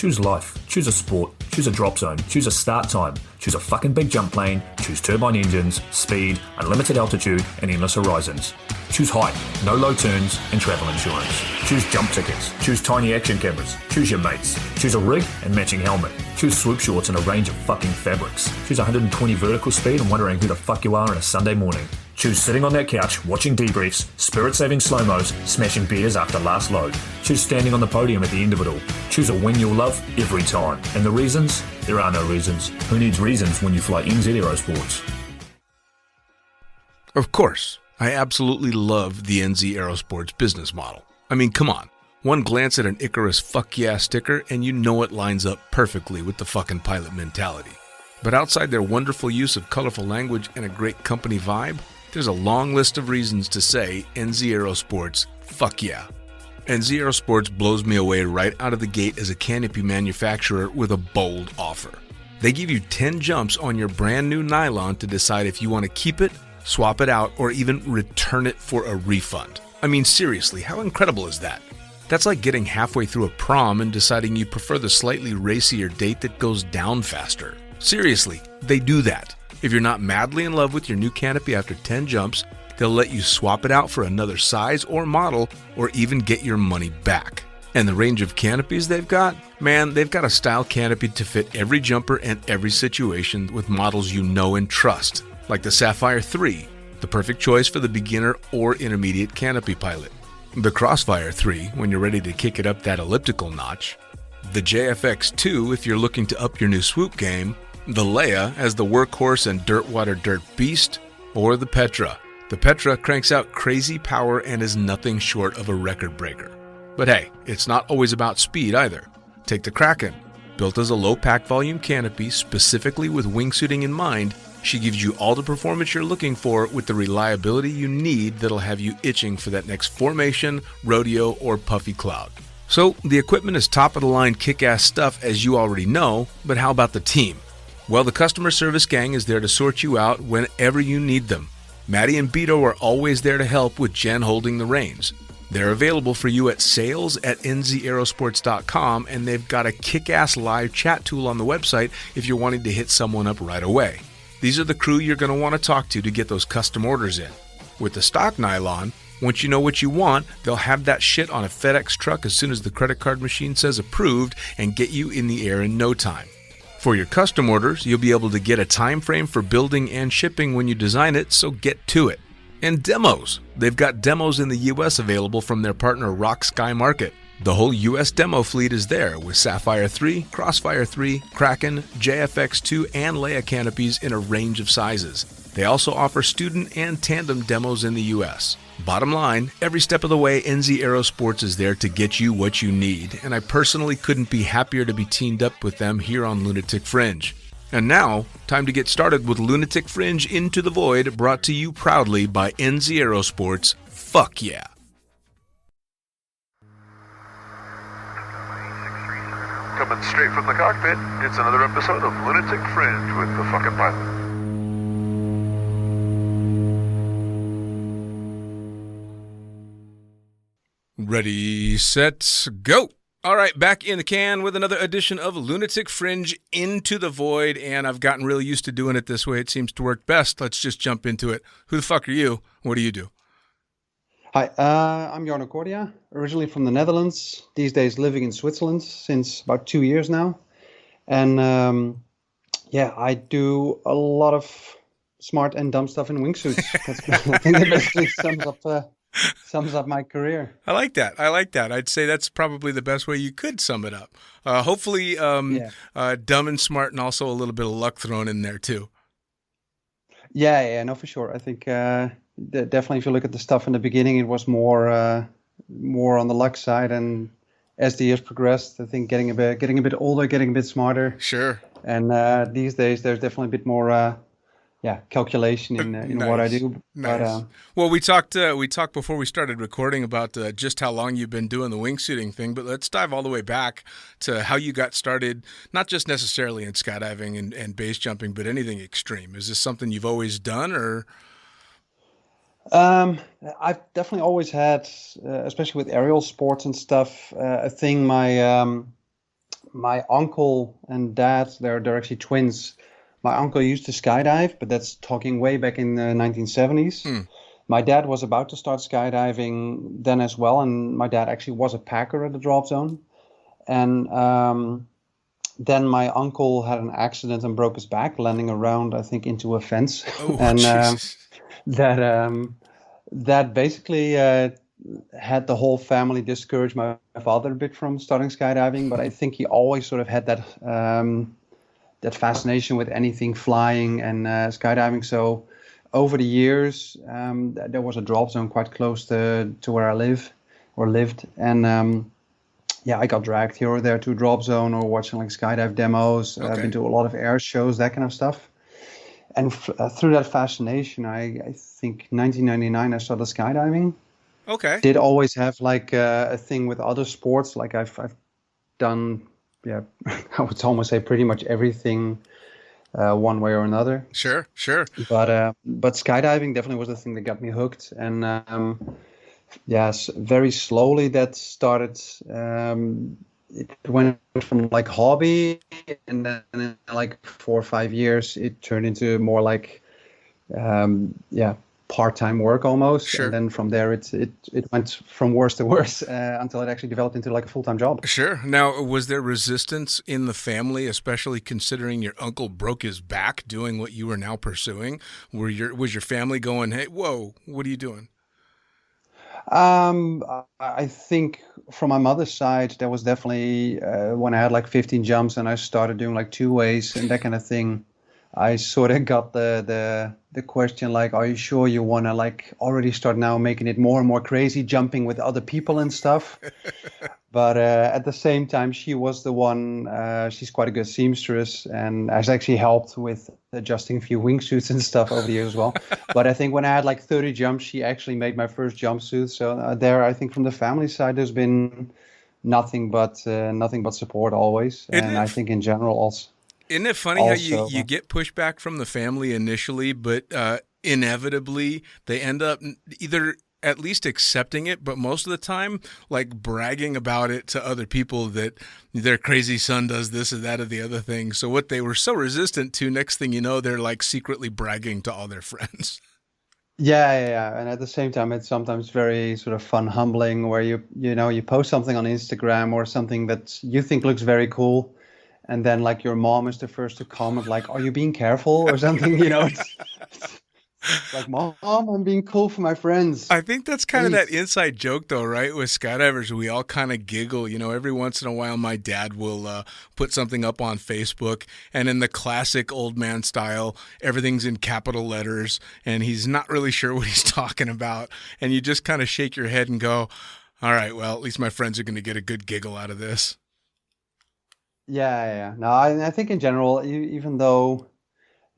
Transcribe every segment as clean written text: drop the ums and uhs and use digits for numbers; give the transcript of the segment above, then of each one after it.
Choose life. Choose a sport. Choose a drop zone. Choose a start time. Choose a fucking big jump plane. Choose turbine engines, speed, unlimited altitude, and endless horizons. Choose height, no low turns, and travel insurance. Choose jump tickets. Choose tiny action cameras. Choose your mates. Choose a rig and matching helmet. Choose swoop shorts and a range of fucking fabrics. Choose 120 vertical speed and wondering who the fuck you are on a Sunday morning. Choose sitting on that couch, watching debriefs, spirit-saving slow-mos, smashing beers after last load. Choose standing on the podium at the end of it all. Choose a wing you'll love every time. And the reasons? There are no reasons. Who needs reasons when you fly NZ Aerosports? Of course, I absolutely love the NZ Aerosports business model. I mean, come on. One glance at an Icarus fuck yeah sticker and you know it lines up perfectly with the fucking pilot mentality. But outside their wonderful use of colorful language and a great company vibe, there's a long list of reasons to say NZ Aerosports, fuck yeah. NZ Aerosports blows me away right out of the gate as a canopy manufacturer with a bold offer. They give you 10 jumps on your brand new nylon to decide if you want to keep it, swap it out, or even return it for a refund. I mean, seriously, how incredible is that? That's like getting halfway through a prom and deciding you prefer the slightly racier date that goes down faster. Seriously, they do that. If you're not madly in love with your new canopy after 10 jumps, they'll let you swap it out for another size or model, or even get your money back. And the range of canopies they've got? Man, they've got a style canopy to fit every jumper and every situation with models you know and trust, like the Sapphire 3, the perfect choice for the beginner or intermediate canopy pilot. The Crossfire 3, when you're ready to kick it up that elliptical notch. The JFX 2, if you're looking to up your new swoop game. The Leia as the workhorse and dirtwater dirt beast, or the Petra. The Petra cranks out crazy power and is nothing short of a record breaker. But hey, it's not always about speed either. Take the Kraken. Built as a low pack volume canopy specifically with wingsuiting in mind, she gives you all the performance you're looking for with the reliability you need that'll have you itching for that next formation, rodeo, or puffy cloud. So the equipment is top of the line kick-ass stuff as you already know, but how about the team? Well, the customer service gang is there to sort you out whenever you need them. Maddie and Beto are always there to help with Jen holding the reins. They're available for you at sales@nzaerosports.com, and they've got a kick-ass live chat tool on the website if you're wanting to hit someone up right away. These are the crew you're going to want to talk to get those custom orders in. With the stock nylon, once you know what you want, they'll have that shit on a FedEx truck as soon as the credit card machine says approved and get you in the air in no time. For your custom orders, you'll be able to get a time frame for building and shipping when you design it, so get to it. And demos. They've got demos in the US available from their partner Rock Sky Market. The whole US demo fleet is there with Sapphire 3, Crossfire 3, Kraken, JFX2, and Leia canopies in a range of sizes. They also offer student and tandem demos in the US. Bottom line, every step of the way, NZ Aerosports is there to get you what you need, and I personally couldn't be happier to be teamed up with them here on Lunatic Fringe. And now, time to get started with Lunatic Fringe Into the Void, brought to you proudly by NZ Aerosports. Fuck yeah! Coming straight from the cockpit, it's another episode of Lunatic Fringe with the fucking pilot. Ready, set, go! All right, back in the can with another edition of Lunatic Fringe Into the Void, and I've gotten really used to doing it this way. It seems to work best. Let's just jump into it. Who the fuck are you? What do you do? Hi, I'm Jarno Cordia, originally from the Netherlands, these days living in Switzerland since about 2 years now. And I do a lot of smart and dumb stuff in wingsuits. I think that basically sums up my career. I like that. I'd say that's probably the best way you could sum it up. Hopefully dumb and smart, and also a little bit of luck thrown in there too. Yeah, no, for sure. I think definitely if you look at the stuff in the beginning, it was more on the luck side, and as the years progressed, I think getting a bit older, getting a bit smarter. Sure. And these days, there's definitely a bit more calculation in Nice. what I do. Nice. Well, we talked before we started recording about just how long you've been doing the wingsuiting thing, but let's dive all the way back to how you got started, not just necessarily in skydiving and base jumping, but anything extreme. Is this something you've always done, or? I've definitely always had, especially with aerial sports and stuff, a thing. My my uncle and dad, they're actually twins. My uncle used to skydive, but that's talking way back in the 1970s. Hmm. My dad was about to start skydiving then as well, and my dad actually was a packer at the drop zone. And then my uncle had an accident and broke his back, landing around, I think, into a fence. Oh, and Jesus. that basically had the whole family discourage my father a bit from starting skydiving. But I think he always sort of had that fascination with anything flying and skydiving. So over the years, there was a drop zone quite close to where I lived. And I got dragged here or there to a drop zone or watching like skydive demos. Okay. I've been to a lot of air shows, that kind of stuff. And through that fascination, I think 1999 I started skydiving. Okay. Did always have like a thing with other sports. Like I've done, I would almost say pretty much everything one way or another. Sure. But skydiving definitely was the thing that got me hooked. And very slowly that started. It went from like hobby, and then in like 4 or 5 years, it turned into more like, part-time work almost. Sure. And then from there, it went from worse to worse until it actually developed into like a full-time job. Sure. Now, was there resistance in the family, especially considering your uncle broke his back doing what you were now pursuing? Was your family going, "Hey, whoa, what are you doing?" I think from my mother's side, there was definitely when I had like 15 jumps and I started doing like two ways and that kind of thing. I sort of got the question like, are you sure you want to like already start now making it more and more crazy, jumping with other people and stuff? But at the same time, she was the one, she's quite a good seamstress and has actually helped with adjusting a few wingsuits and stuff over the years as well. But I think when I had like 30 jumps, she actually made my first jumpsuit. So there, I think from the family side, there's been nothing but support always. And I think in general also. Isn't it funny how you get pushback from the family initially, but inevitably they end up either at least accepting it, but most of the time, like bragging about it to other people that their crazy son does this or that or the other thing. So what they were so resistant to, next thing you know, they're like secretly bragging to all their friends. Yeah. And at the same time, it's sometimes very sort of fun, humbling, where you post something on Instagram or something that you think looks very cool. And then like your mom is the first to comment like, are you being careful or something? It's like, Mom, I'm being cool for my friends. I think that's kind of that inside joke though, right? With skydivers, we all kind of giggle. Every once in a while, my dad will put something up on Facebook, and in the classic old man style, everything's in capital letters, and he's not really sure what he's talking about. And you just kind of shake your head and go, all right, well, at least my friends are going to get a good giggle out of this. Yeah. No, I think in general, even though,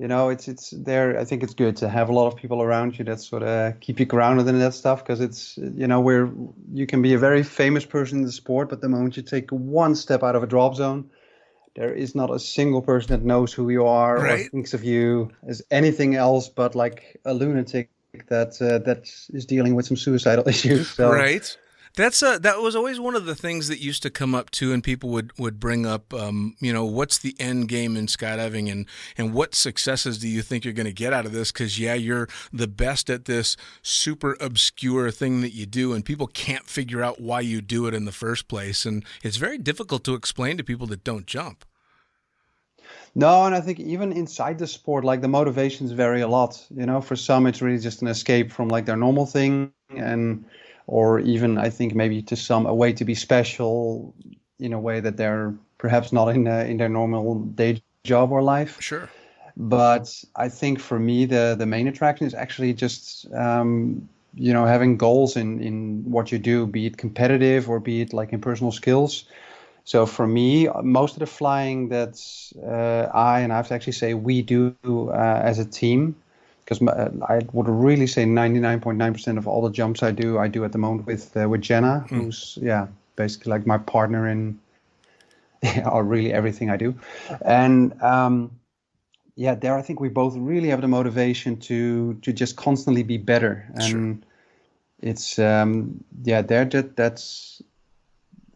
it's there, I think it's good to have a lot of people around you that sort of keep you grounded in that stuff, because it's, you can be a very famous person in the sport, but the moment you take one step out of a drop zone, there is not a single person that knows who you are or thinks of you as anything else but like a lunatic that is dealing with some suicidal issues. So. Right. That was always one of the things that used to come up too, and people would bring up, what's the end game in skydiving, and what successes do you think you're going to get out of this? Because you're the best at this super obscure thing that you do, and people can't figure out why you do it in the first place, and it's very difficult to explain to people that don't jump. No, and I think even inside the sport, like the motivations vary a lot. For some, it's really just an escape from like their normal thing, or even I think maybe to some a way to be special in a way that they're perhaps not in their normal day job or life. Sure. But I think for me the main attraction is actually just having goals in what you do, be it competitive or be it like in personal skills. So for me, most of the flying that I have to actually say we do as a team. Because I would really say 99.9% of all the jumps I do at the moment with Jenna, who's basically like my partner in or really everything I do. And there I think we both really have the motivation to just constantly be better. And it's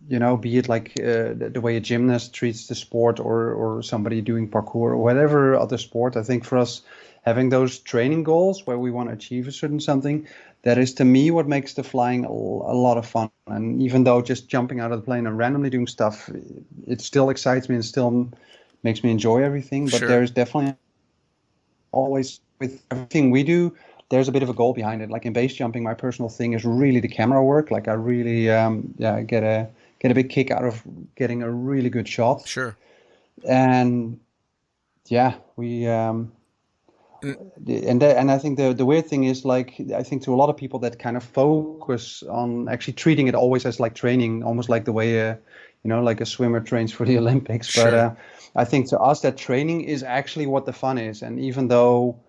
be it like the way a gymnast treats the sport, or somebody doing parkour or whatever other sport. I think for us, having those training goals where we want to achieve a certain something, that is to me what makes the flying a lot of fun. And even though just jumping out of the plane and randomly doing stuff, it still excites me and still makes me enjoy everything. But Sure. there's definitely always, with everything we do, there's a bit of a goal behind it. Like in base jumping, my personal thing is really the camera work. Like I really get a big kick out of getting a really good shot. Sure. And yeah, we and I think the weird thing is, like, I think to a lot of people that kind of focus on actually treating it always as like training, almost like the way like a swimmer trains for the Olympics. Sure. But I think to us that training is actually what the fun is. And even though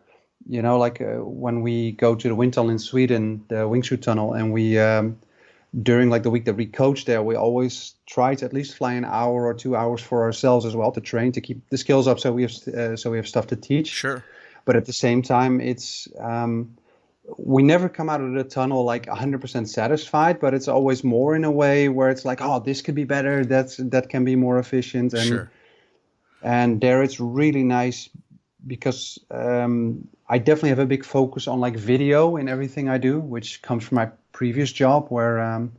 like when we go to the wind tunnel in Sweden, the wingsuit tunnel, and we during like the week that we coach there, we always try to at least fly an hour or 2 hours for ourselves as well to train, to keep the skills up, so we have stuff to teach. Sure. But at the same time, it's we never come out of the tunnel like 100% satisfied, but it's always more in a way where it's like, oh, this could be better, that can be more efficient. And Sure. and there it's really nice because I definitely have a big focus on like video in everything I do, which comes from my previous job where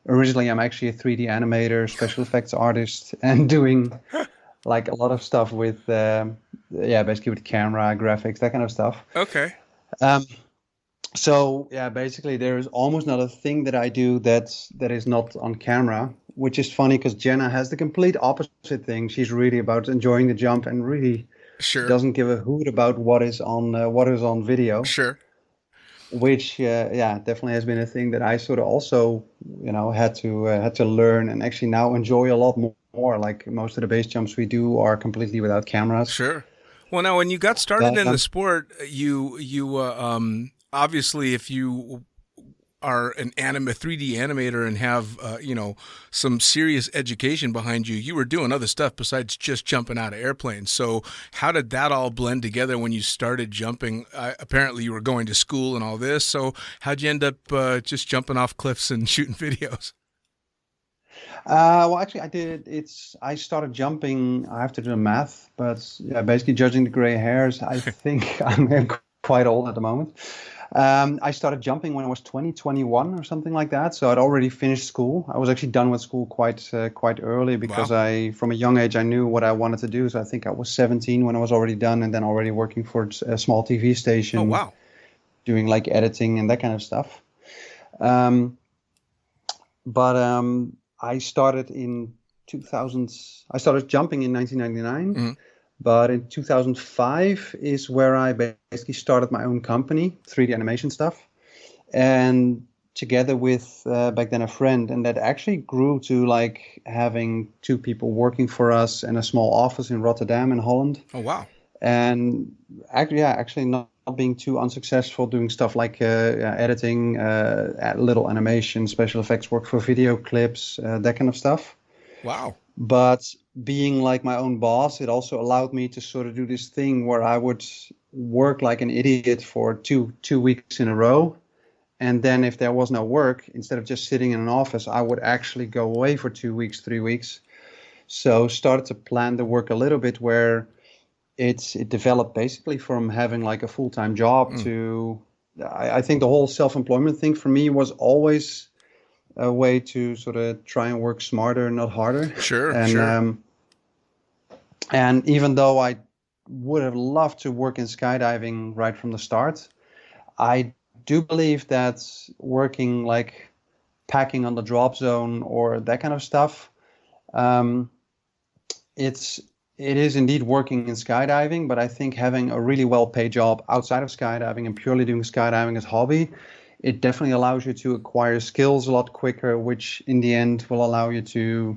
originally I'm actually a 3D animator, special effects artist, and doing like a lot of stuff with basically with camera, graphics, that kind of stuff. Okay. So yeah, basically there is almost not a thing that I do that is not on camera, which is funny because Jenna has the complete opposite thing. She's really about enjoying the jump and really Sure. doesn't give a hoot about what is on video. Sure. Which definitely has been a thing that I sort of also had to learn, and actually now enjoy a lot more. Like most of the base jumps we do are completely without cameras. Sure. Well, now when you got started in the sport, you obviously, if you are a 3D animator and have some serious education behind you, you were doing other stuff besides just jumping out of airplanes. So how did that all blend together when you started jumping? Apparently you were going to school and all this. So how'd you end up just jumping off cliffs and shooting videos? Well, actually, I started jumping. I have to do the math, but yeah, basically judging the gray hairs, I think I'm quite old at the moment. I started jumping when I was 21 or something like that. So I'd already finished school. I was actually done with school quite early because Wow. from a young age, I knew what I wanted to do. So I think I was 17 when I was already done, and then already working for a small TV station. Oh, wow. Doing like editing and that kind of stuff. I started in 2000. I started jumping in 1999. Mm-hmm. But in 2005 is where I basically started my own company, 3D animation stuff, and together with back then a friend, and that actually grew to like having 2 people working for us and a small office in Rotterdam in Holland. Oh, wow. And actually not being too unsuccessful doing stuff like editing, little animation, special effects work for video clips, that kind of stuff. Wow. But being like my own boss, it also allowed me to sort of do this thing where I would work like an idiot for two weeks in a row. And then if there was no work, instead of just sitting in an office, I would actually go away for 2 weeks, 3 weeks. So started to plan the work a little bit where it developed basically from having like a full-time job to, I think the whole self-employment thing for me was always a way to sort of try and work smarter, not harder. Sure, and, sure. And even though I would have loved to work in skydiving right from the start, I do believe that working like packing on the drop zone or that kind of stuff, it is indeed working in skydiving, but I think having a really well-paid job outside of skydiving and purely doing skydiving as a hobby, it definitely allows you to acquire skills a lot quicker, which in the end will allow you to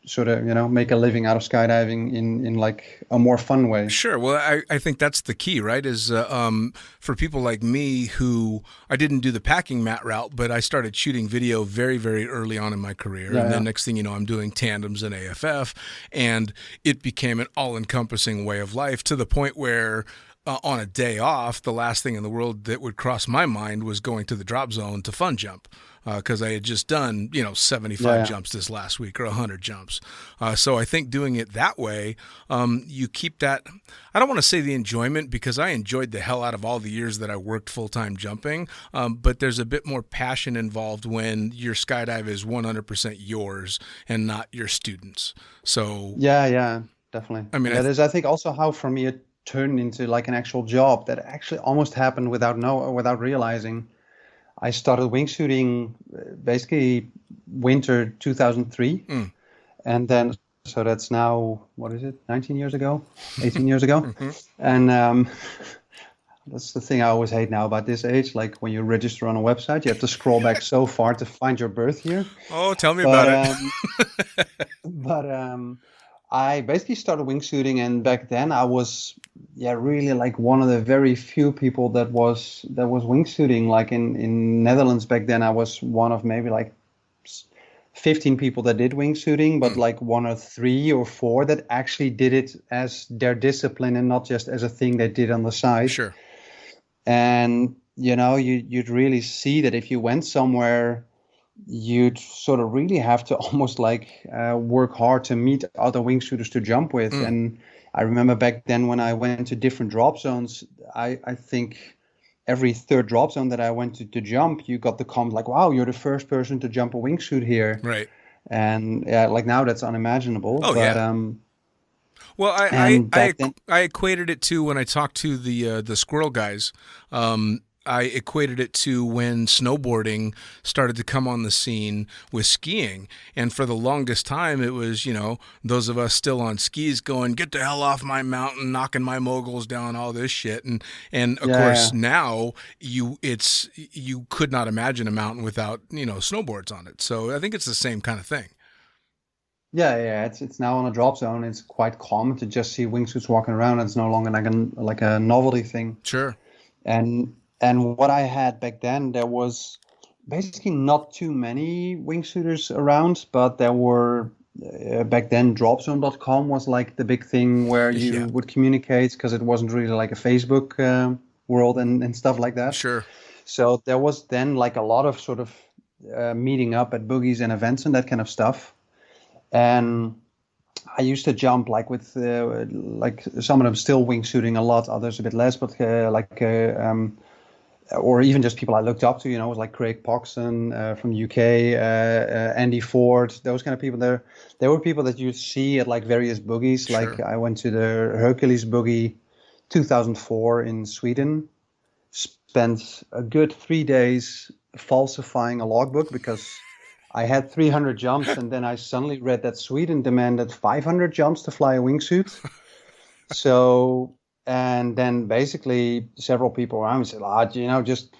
sort of, make a living out of skydiving in like a more fun way. Sure. Well, I think that's the key, right? Is for people like me who I didn't do the packing mat route, but I started shooting video very, very early on in my career. And then next thing you know, I'm doing tandems and AFF, and it became an all-encompassing way of life to the point where on a day off, the last thing in the world that would cross my mind was going to the drop zone to fun jump, because I had just done 75 jumps this last week, or 100 jumps. So I think doing it that way, you keep that. I don't want to say the enjoyment, because I enjoyed the hell out of all the years that I worked full-time jumping, but there's a bit more passion involved when your skydive is 100% yours and not your students. So yeah, definitely. I mean, that is, I think, also how for me it turned into like an actual job that actually almost happened without realizing. I started wingsuiting basically winter 2003, and then so that's now, what is it, 19 years ago, 18 years ago, and that's the thing I always hate now about this age. Like when you register on a website, you have to scroll back so far to find your birth year. Oh, tell me about it. But I basically started wingsuiting, and back then I was really like one of the very few people that was wingsuiting. Like in Netherlands back then, I was one of maybe like 15 people that did wingsuiting, but like 1 or 3 or 4 that actually did it as their discipline and not just as a thing they did on the side. Sure. And you'd really see that if you went somewhere, you'd sort of really have to almost like work hard to meet other wingsuiters to jump with. And I remember back then when I went to different drop zones, I think every third drop zone that I went to jump, you got the comment like, wow, you're the first person to jump a wingsuit here. Right. And like now that's unimaginable. Oh, but, yeah. Well, I equated it to when I talked to the squirrel guys. I equated it to when snowboarding started to come on the scene with skiing. And for the longest time, it was, those of us still on skis going, get the hell off my mountain, knocking my moguls down, all this shit. And of course, now you could not imagine a mountain without, snowboards on it. So I think it's the same kind of thing. Yeah, it's now on a drop zone. It's quite common to just see wingsuits walking around. It's no longer like a novelty thing. Sure. And what I had back then, there was basically not too many wingsuiters around, but there were back then dropzone.com was like the big thing where you would communicate, because it wasn't really like a Facebook world and stuff like that. Sure. So there was then like a lot of sort of meeting up at boogies and events and that kind of stuff. And I used to jump like with like some of them still wingsuiting a lot, others a bit less, but or even just people I looked up to, was like Craig Poxon from the UK, Andy Ford, those kind of people. There were people that you'd see at like various boogies. Sure. Like I went to the Hercules boogie 2004 in Sweden, spent a good 3 days falsifying a logbook because I had 300 jumps, and then I suddenly read that Sweden demanded 500 jumps to fly a wingsuit. So... And then basically several people around me said, just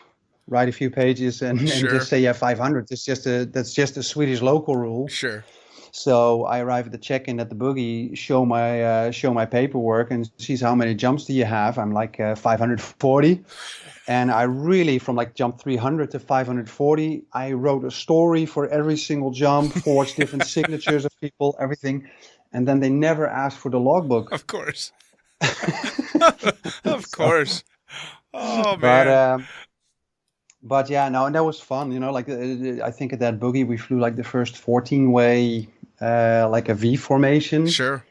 write a few pages and just say 500. That's just a Swedish local rule. Sure. So I arrive at the check-in at the boogie, show my paperwork, and sees how many jumps do you have. I'm like 540. And I really, from like jump 300 to 540, I wrote a story for every single jump, forged different signatures of people, everything. And then they never asked for the logbook. Of course. Of course. Oh man. But yeah, no, and that was fun. Like I think at that boogie we flew like the first 14-way, like a V formation. Sure.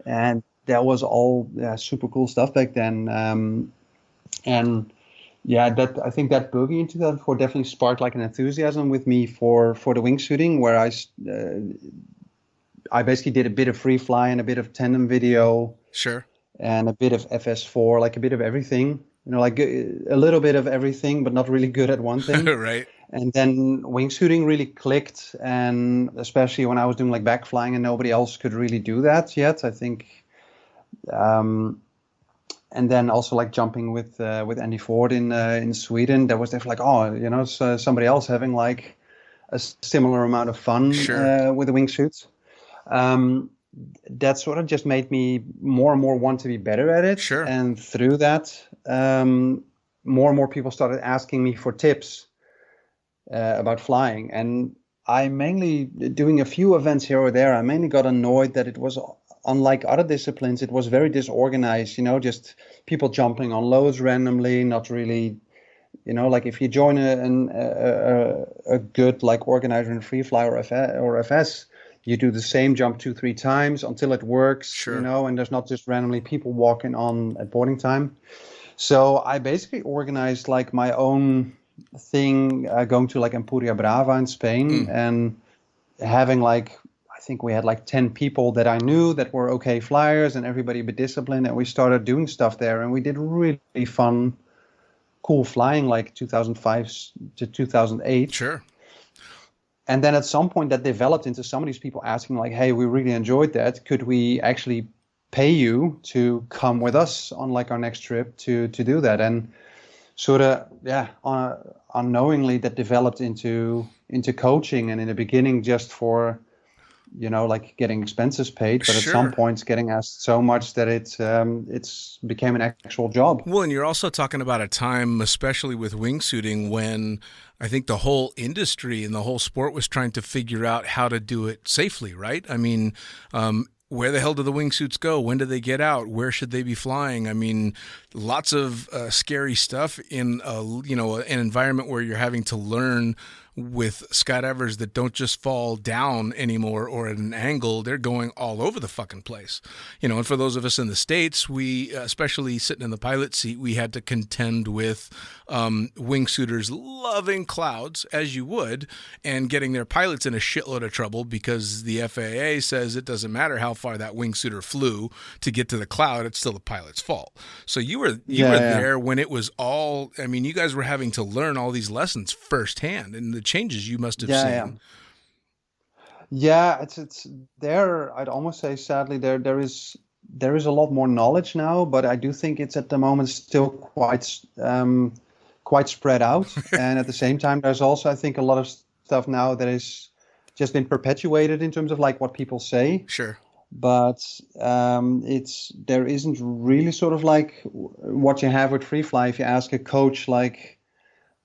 And that was all super cool stuff back then. And yeah, I think that boogie in 2004 definitely sparked like an enthusiasm with me for the wingsuiting, where I basically did a bit of free fly and a bit of tandem video. Sure. And a bit of FS4, like a bit of everything, like a little bit of everything, but not really good at one thing. Right. And then wingsuiting really clicked, and especially when I was doing like back flying and nobody else could really do that yet, I think. And then also like jumping with Andy Ford in Sweden, that was definitely like, so somebody else having like a similar amount of fun with the wingsuits. That sort of just made me more and more want to be better at it. Sure. And through that, more and more people started asking me for tips about flying. And I mainly, doing a few events here or there, I mainly got annoyed that it was unlike other disciplines, it was very disorganized, just people jumping on loads randomly, not really, like if you join a good like organizer in free fly or FS, you do the same jump 2-3 times until it works, Sure. and there's not just randomly people walking on at boarding time. So I basically organized like my own thing, going to like Empuria Brava in Spain and having like, I think we had like 10 people that I knew that were okay flyers and everybody a bit disciplined. And we started doing stuff there and we did really fun, cool flying like 2005 to 2008. Sure. And then at some point that developed into some of these people asking like, hey, we really enjoyed that. Could we actually pay you to come with us on like our next trip to do that? And sort of, unknowingly that developed into coaching, and in the beginning just for, like getting expenses paid, but at some points getting asked so much that it's became an actual job. Well, and you're also talking about a time, especially with wingsuiting, when I think the whole industry and the whole sport was trying to figure out how to do it safely, right? I mean, where the hell do the wingsuits go? When do they get out? Where should they be flying? I mean, lots of scary stuff in an environment where you're having to learn with skydivers that don't just fall down anymore or at an angle. They're going all over the fucking place. And for those of us in the States, we, especially sitting in the pilot seat, we had to contend with wingsuiters loving clouds, as you would, and getting their pilots in a shitload of trouble because the FAA says it doesn't matter how far that wingsuiter flew to get to the cloud, it's still the pilot's fault. So you were there when it was all, I mean, you guys were having to learn all these lessons firsthand and the changes you must have seen. Yeah, it's there. I'd almost say, sadly, there is a lot more knowledge now, but I do think it's at the moment still quite spread out. And at the same time, there's also, I think, a lot of stuff now that is just been perpetuated in terms of like what people say. Sure. But there isn't really sort of like what you have with free fly. If you ask a coach like,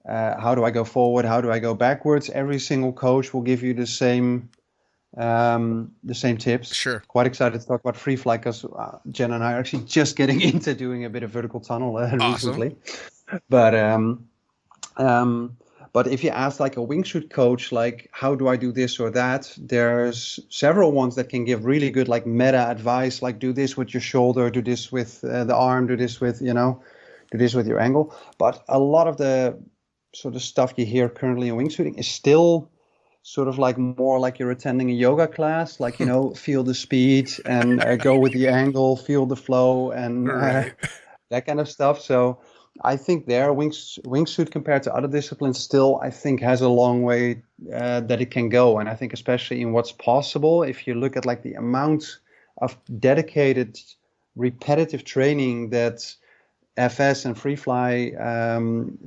how do I go forward? How do I go backwards? Every single coach will give you the same tips. Sure. Quite excited to talk about free fly because Jen and I are actually just getting into doing a bit of vertical tunnel recently. But if you ask like a wingsuit coach, like how do I do this or that, there's several ones that can give really good like meta advice, like do this with your shoulder, do this with the arm, do this with your angle. But a lot of the sort of stuff you hear currently in wingsuiting is still sort of like more like you're attending a yoga class, like, feel the speed and go with the angle, feel the flow and that kind of stuff. So I think wingsuit compared to other disciplines still, I think, has a long way that it can go. And I think especially in what's possible, if you look at like the amount of dedicated, repetitive training that FS and free fly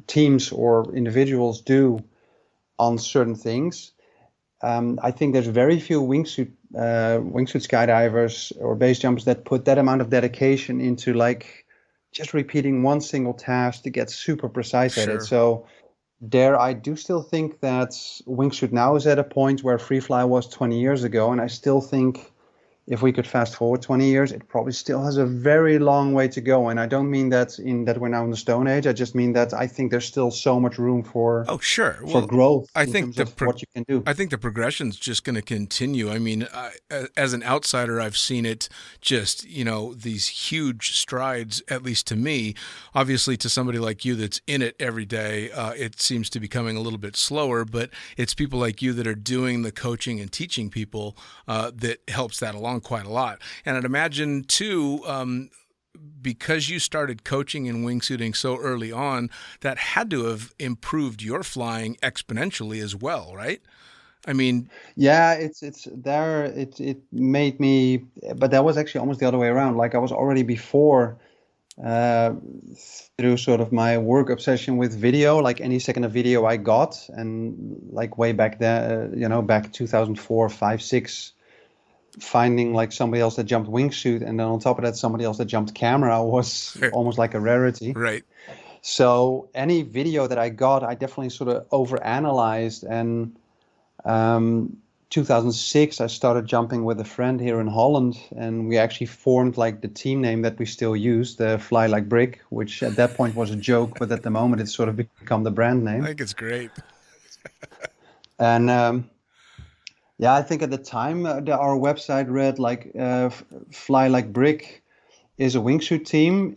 teams or individuals do on certain things, I think there's very few wingsuit skydivers or base jumpers that put that amount of dedication into like just repeating one single task to get super precise at it. So I do still think that wingsuit now is at a point where free fly was 20 years ago, and I still think if we could fast forward 20 years, it probably still has a very long way to go. And I don't mean that we're now in the Stone Age. I just mean that I think there's still so much room for growth. I think what you can do. I think the progression's just going to continue. I mean, as an outsider, I've seen it just, these huge strides, at least to me. Obviously, to somebody like you that's in it every day, it seems to be coming a little bit slower, but it's people like you that are doing the coaching and teaching people that helps that along quite a lot. And I'd imagine too, because you started coaching in wingsuiting so early on, that had to have improved your flying exponentially as well, right? I mean, yeah, it's there. It made me, but that was actually almost the other way around. Like I was already before through sort of my work obsession with video, like any second of video I got, and like way back there, back 2004, 5, 6. Finding like somebody else that jumped wingsuit and then on top of that somebody else that jumped camera was almost like a rarity. Right. So any video that I got, I definitely sort of overanalyzed and 2006, I started jumping with a friend here in Holland, and we actually formed like the team name that we still use, the Fly Like Brick, which at that point was a joke, but at the moment it's sort of become the brand I name. think it's great. And yeah, I think at the time our website read like Fly Like Brick is a wingsuit team.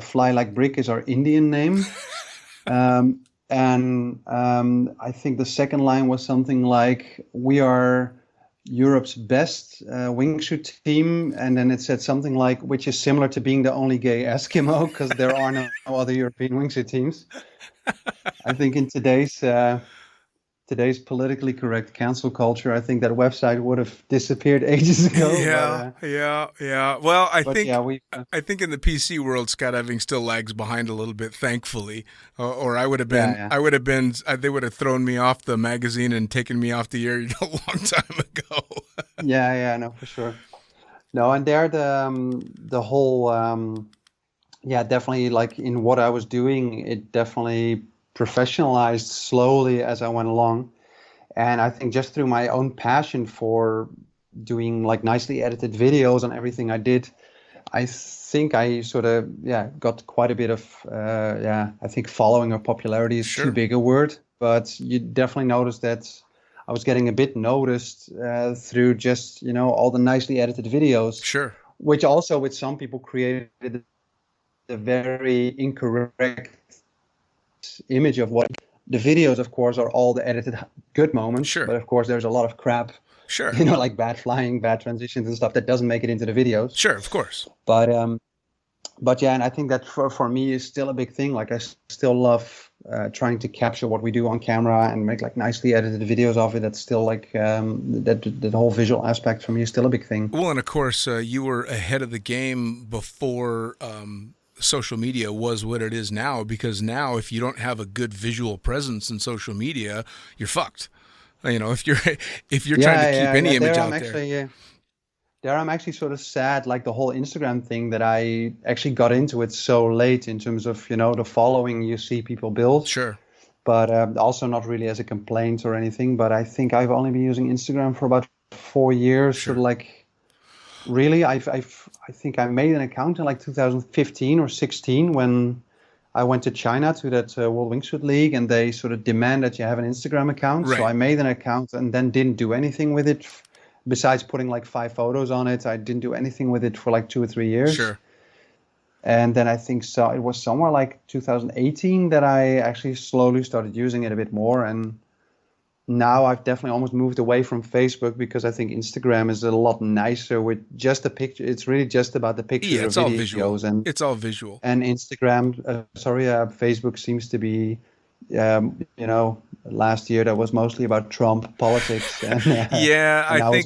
Fly Like Brick is our Indian name. And I think the second line was something like, we are Europe's best wingsuit team. And then it said something like, which is similar to being the only gay Eskimo, because there are no other European wingsuit teams. I think in today's politically correct cancel culture, I think that website would have disappeared ages ago. Yeah. Well, I think yeah, we I think in the PC world, skydiving still lags behind a little bit, thankfully. Or I would have been, Yeah. they would have thrown me off the magazine and taken me off the air a long time ago. yeah, no, for sure. No, and there the whole definitely, like in what I was doing, it definitely professionalized slowly as I went along. And I think just through my own passion for doing like nicely edited videos on everything I did, I think I sort of got quite a bit of I think following or popularity is Sure. too big a word, but you definitely noticed that I was getting a bit noticed through just all the nicely edited videos. Sure. Which also with some people created a very incorrect image of what the videos, of course, are all the edited good moments. Sure. But of course, there's a lot of crap, Sure. like bad flying, bad transitions and stuff that doesn't make it into the videos. Sure, of course. But yeah, and I think that for me is still a big thing. Like I still love trying to capture what we do on camera and make like nicely edited videos of it. That's still like that whole visual aspect for me is still a big thing. Well, and of course, you were ahead of the game before social media was what it is now, because now if you don't have a good visual presence in social media, you're fucked. If you're trying to keep any image out there. There I'm actually sort of sad, like the whole Instagram thing, that I actually got into it so late in terms of the following you see people build. Sure. But also not really as a complaint or anything. But I think I've only been using Instagram for about 4 years. Sure. Sort of like, really, I think I made an account in like 2015 or 16 when I went to China to that World Wingsuit League, and they sort of demand that you have an Instagram account. Right. So I made an account and then didn't do anything with it besides putting like 5 photos on it. I didn't do anything with it for like 2 or 3 years. Sure. And then I think it was somewhere like 2018 that I actually slowly started using it a bit more. And now I've definitely almost moved away from Facebook, because I think Instagram is a lot nicer with just a picture. It's really just about the pictures. Yeah, it's or all videos, visual. and It's all visual. And Instagram, Facebook seems to be, last year that was mostly about Trump politics. And, I think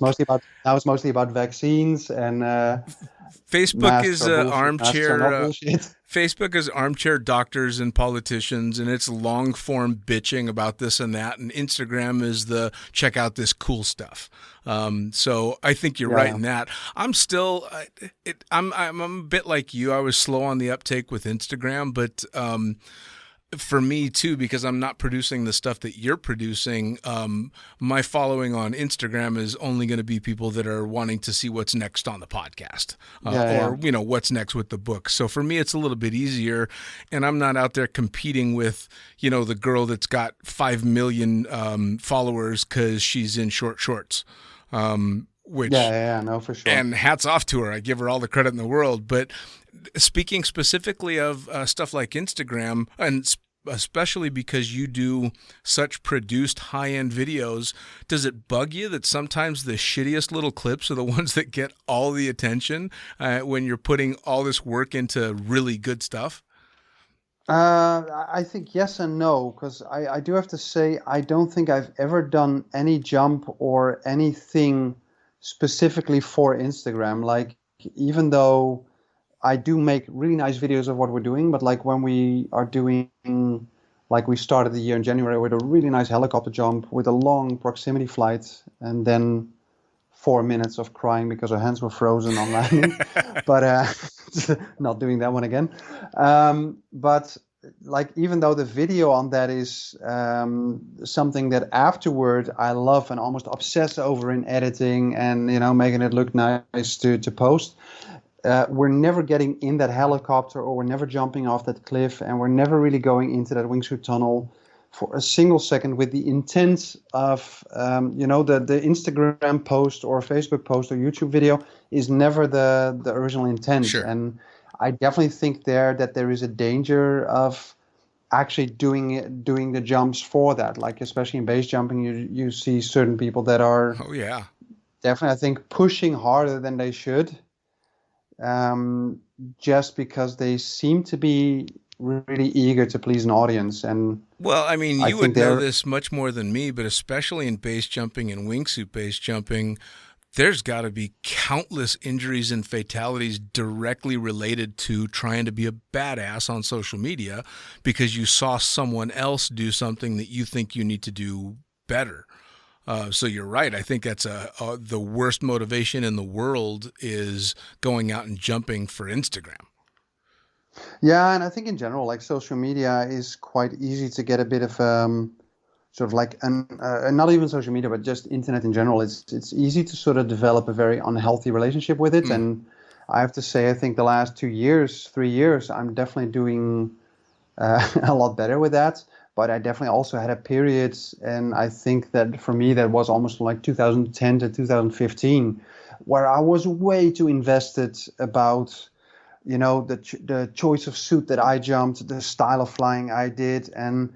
now it's mostly about vaccines and Facebook is armchair. Facebook is armchair doctors and politicians, and it's long form bitching about this and that. And Instagram is the check out this cool stuff. So I think you're right in that. I'm still, I'm a bit like you. I was slow on the uptake with Instagram, but for me too, because I'm not producing the stuff that you're producing, my following on Instagram is only going to be people that are wanting to see what's next on the podcast, or what's next with the book. So for me, it's a little bit easier, and I'm not out there competing with the girl that's got 5 million followers because she's in short shorts. Which, no, for sure. And hats off to her. I give her all the credit in the world. But speaking specifically of stuff like Instagram, and especially because you do such produced high-end videos, does it bug you that sometimes the shittiest little clips are the ones that get all the attention when you're putting all this work into really good stuff? I think yes and no, because I do have to say I don't think I've ever done any jump or anything specifically for Instagram. Like, even though I do make really nice videos of what we're doing, but like when we are doing, like we started the year in January with a really nice helicopter jump with a long proximity flight, and then 4 minutes of crying because our hands were frozen on landing, but not doing that one again. But like, even though the video on that is something that afterward I love and almost obsess over in editing and, making it look nice to post, we're never getting in that helicopter, or we're never jumping off that cliff, and we're never really going into that wingsuit tunnel for a single second with the intent of, the Instagram post or Facebook post or YouTube video is never the original intent. Sure. And I definitely think that there is a danger of actually doing the jumps for that. Like, especially in base jumping, you see certain people that are Oh yeah. definitely, I think, pushing harder than they should, just because they seem to be really eager to please an audience. And Well, I mean, I you think would know they're this much more than me, but especially in base jumping and wingsuit base jumping, there's got to be countless injuries and fatalities directly related to trying to be a badass on social media because you saw someone else do something that you think you need to do better. So you're right. I think that's the worst motivation in the world is going out and jumping for Instagram. Yeah, and I think in general, like, social media is quite easy to get a bit of sort of like not even social media, but just internet in general. It's easy to sort of develop a very unhealthy relationship with it. And I have to say, I think the last 2 years, 3 years, I'm definitely doing a lot better with that. But I definitely also had a period, and I think that for me that was almost like 2010 to 2015, where I was way too invested about, the choice of suit that I jumped, the style of flying I did, and,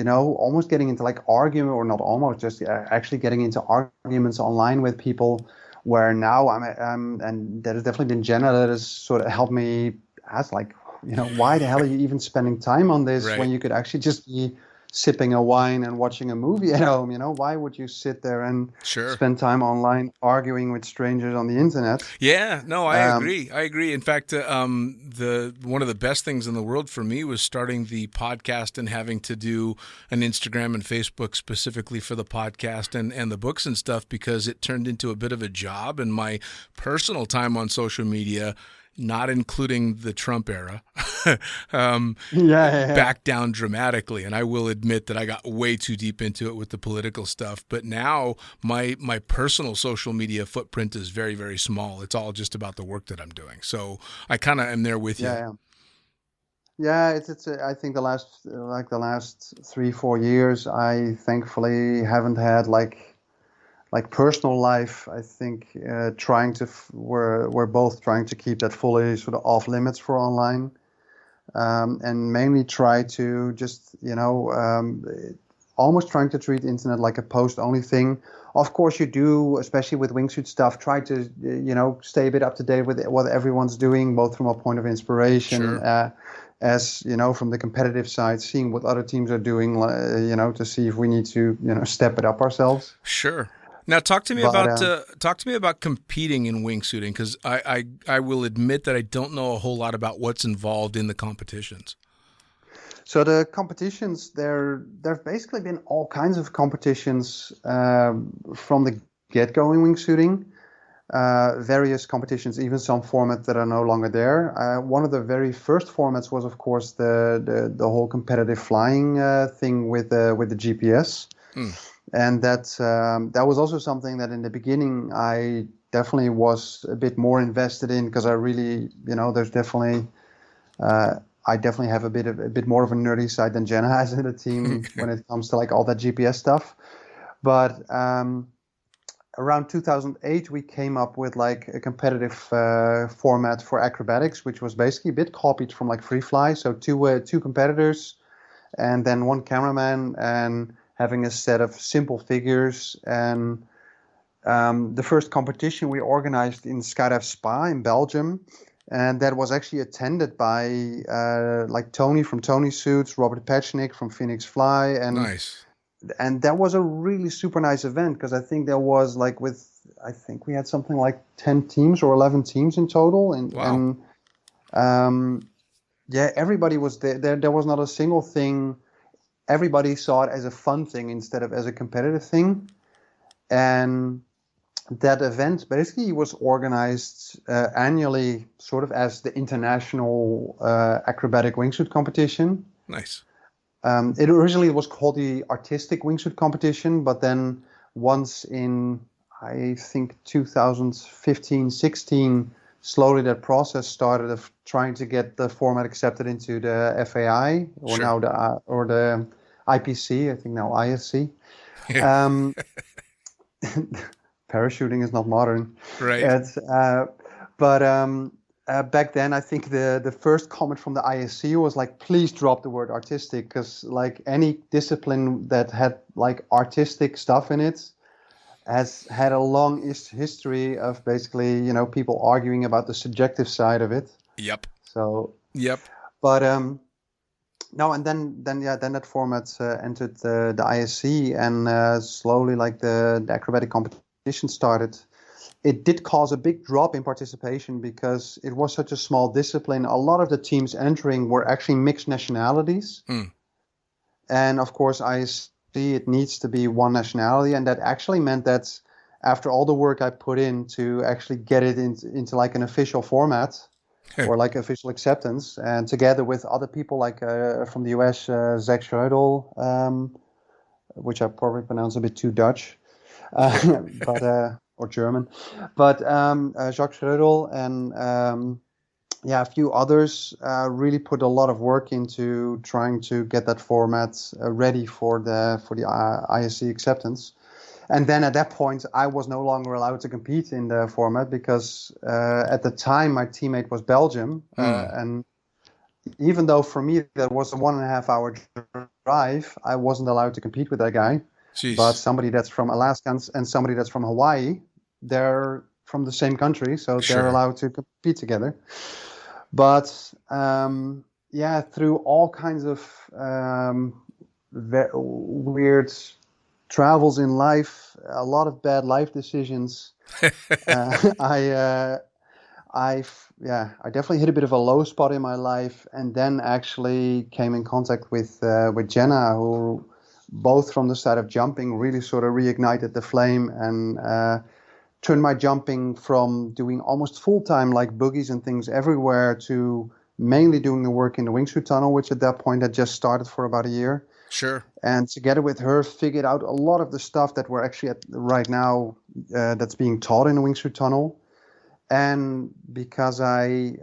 almost getting into like argument, or not almost, just actually getting into arguments online with people, where now and that has definitely been Jenna that has sort of helped me ask, like, why the hell are you even spending time on this Right. when you could actually just be sipping a wine and watching a movie at home? Why would you sit there and Sure. spend time online arguing with strangers on the internet? Yeah, no, I agree. I agree. In fact, the one of the best things in the world for me was starting the podcast and having to do an Instagram and Facebook specifically for the podcast and the books and stuff, because it turned into a bit of a job, and my personal time on social media, not including the Trump era, backed down dramatically. And I will admit that I got way too deep into it with the political stuff. But now my personal social media footprint is very, very small. It's all just about the work that I'm doing. So I kind of am there with you. Yeah, it's I think the last 3-4 years, I thankfully haven't had like personal life. I think we're both trying to keep that fully sort of off limits for online, and mainly try to just almost trying to treat internet like a post only thing. Of course, you do, especially with wingsuit stuff, try to stay a bit up to date with what everyone's doing, both from a point of inspiration. Sure. As from the competitive side, seeing what other teams are doing, to see if we need to step it up ourselves. Sure. Now, talk to me about competing in wingsuiting, because I will admit that I don't know a whole lot about what's involved in the competitions. So the competitions, there've basically been all kinds of competitions from the get-go in wingsuiting. Various competitions, even some formats that are no longer there. One of the very first formats was, of course, the whole competitive flying thing with the GPS. And that was also something that in the beginning I definitely was a bit more invested in, because I really, there's definitely, I definitely have a bit more of a nerdy side than Jenna has in the team when it comes to like all that GPS stuff. But around 2008, we came up with like a competitive format for acrobatics, which was basically a bit copied from like free fly. So two competitors, and then one cameraman, and having a set of simple figures. And the first competition we organized in Skydive Spa in Belgium, and that was actually attended by like Tony from Tony Suits, Robert Pechnik from Phoenix Fly, and Nice. And that was a really super nice event, because I think there was I think we had something like 10 teams or 11 teams in total, and Wow. and everybody was there. There was not a single thing. Everybody saw it as a fun thing instead of as a competitive thing. And that event basically was organized annually, sort of as the international acrobatic wingsuit competition. Nice. It originally was called the Artistic Wingsuit Competition, but then once in, I think, 2015-16, slowly that process started of trying to get the format accepted into the FAI, or Sure. now the IPC, I think now ISC. Um, parachuting is not modern. Right. It's, but back then, I think the first comment from the ISC was like, please drop the word artistic, because like any discipline that had like artistic stuff in it has had a long history of basically, people arguing about the subjective side of it. Yep. So, Yep. but no, and then that format entered the ISC, and slowly like the acrobatic competition started. It did cause a big drop in participation because it was such a small discipline. A lot of the teams entering were actually mixed nationalities. Mm. And of course, ISC, it needs to be one nationality. And that actually meant that after all the work I put in to actually get it into like an official format or like official acceptance, and together with other people like from the US, Zach Schroedel, which I probably pronounce a bit too Dutch, but or German, but Jacques Schroedel and a few others really put a lot of work into trying to get that format ready for the ISC acceptance. And then at that point, I was no longer allowed to compete in the format because at the time my teammate was Belgium, and even though for me that was a 1.5 hour drive, I wasn't allowed to compete with that guy. Jeez. But somebody that's from Alaska and somebody that's from Hawaii, they're from the same country, so Sure. they're allowed to compete together. But through all kinds of weird travels in life, a lot of bad life decisions, I definitely hit a bit of a low spot in my life, and then actually came in contact with Jenna, who both from the side of jumping really sort of reignited the flame and turned my jumping from doing almost full-time like boogies and things everywhere to mainly doing the work in the wingsuit tunnel, which at that point had just started for about a year. Sure. And together with her, figured out a lot of the stuff that we're actually at right now that's being taught in the wingsuit tunnel. And because I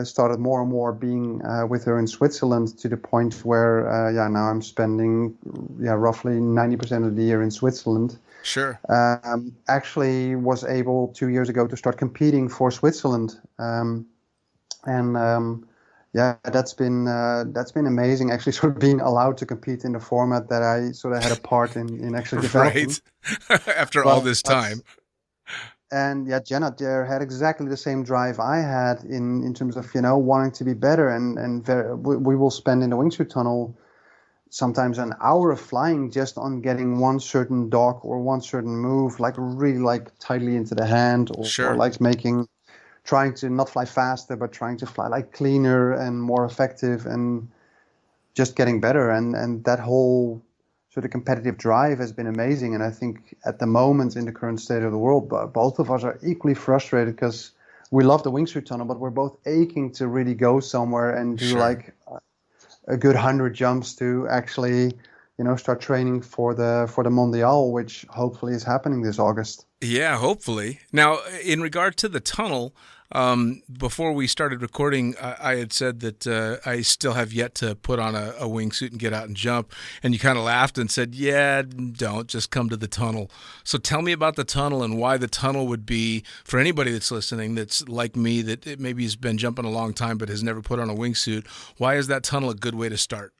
started more and more being with her in Switzerland to the point where, now I'm spending roughly 90% of the year in Switzerland. Sure. Actually was able 2 years ago to start competing for Switzerland. That's been amazing. Actually, sort of being allowed to compete in the format that I sort of had a part in actually developing. Right. After all this time. And Jenna there had exactly the same drive I had in terms of wanting to be better, and we will spend in the wingsuit tunnel sometimes an hour of flying just on getting one certain dock or one certain move like really like tightly into the hand, or like trying to not fly faster but trying to fly like cleaner and more effective and just getting better, and that whole sort of competitive drive has been amazing. And I think at the moment in the current state of the world, both of us are equally frustrated because we love the wingsuit tunnel, but we're both aching to really go somewhere and do like a good 100 jumps to actually, start training for the Mondial, which hopefully is happening this August. Yeah, hopefully. Now, in regard to the tunnel, before we started recording, I had said that I still have yet to put on a wingsuit and get out and jump. And you kind of laughed and said, yeah, don't, just come to the tunnel. So tell me about the tunnel and why the tunnel would be, for anybody that's listening that's like me, that maybe has been jumping a long time but has never put on a wingsuit. Why is that tunnel a good way to start?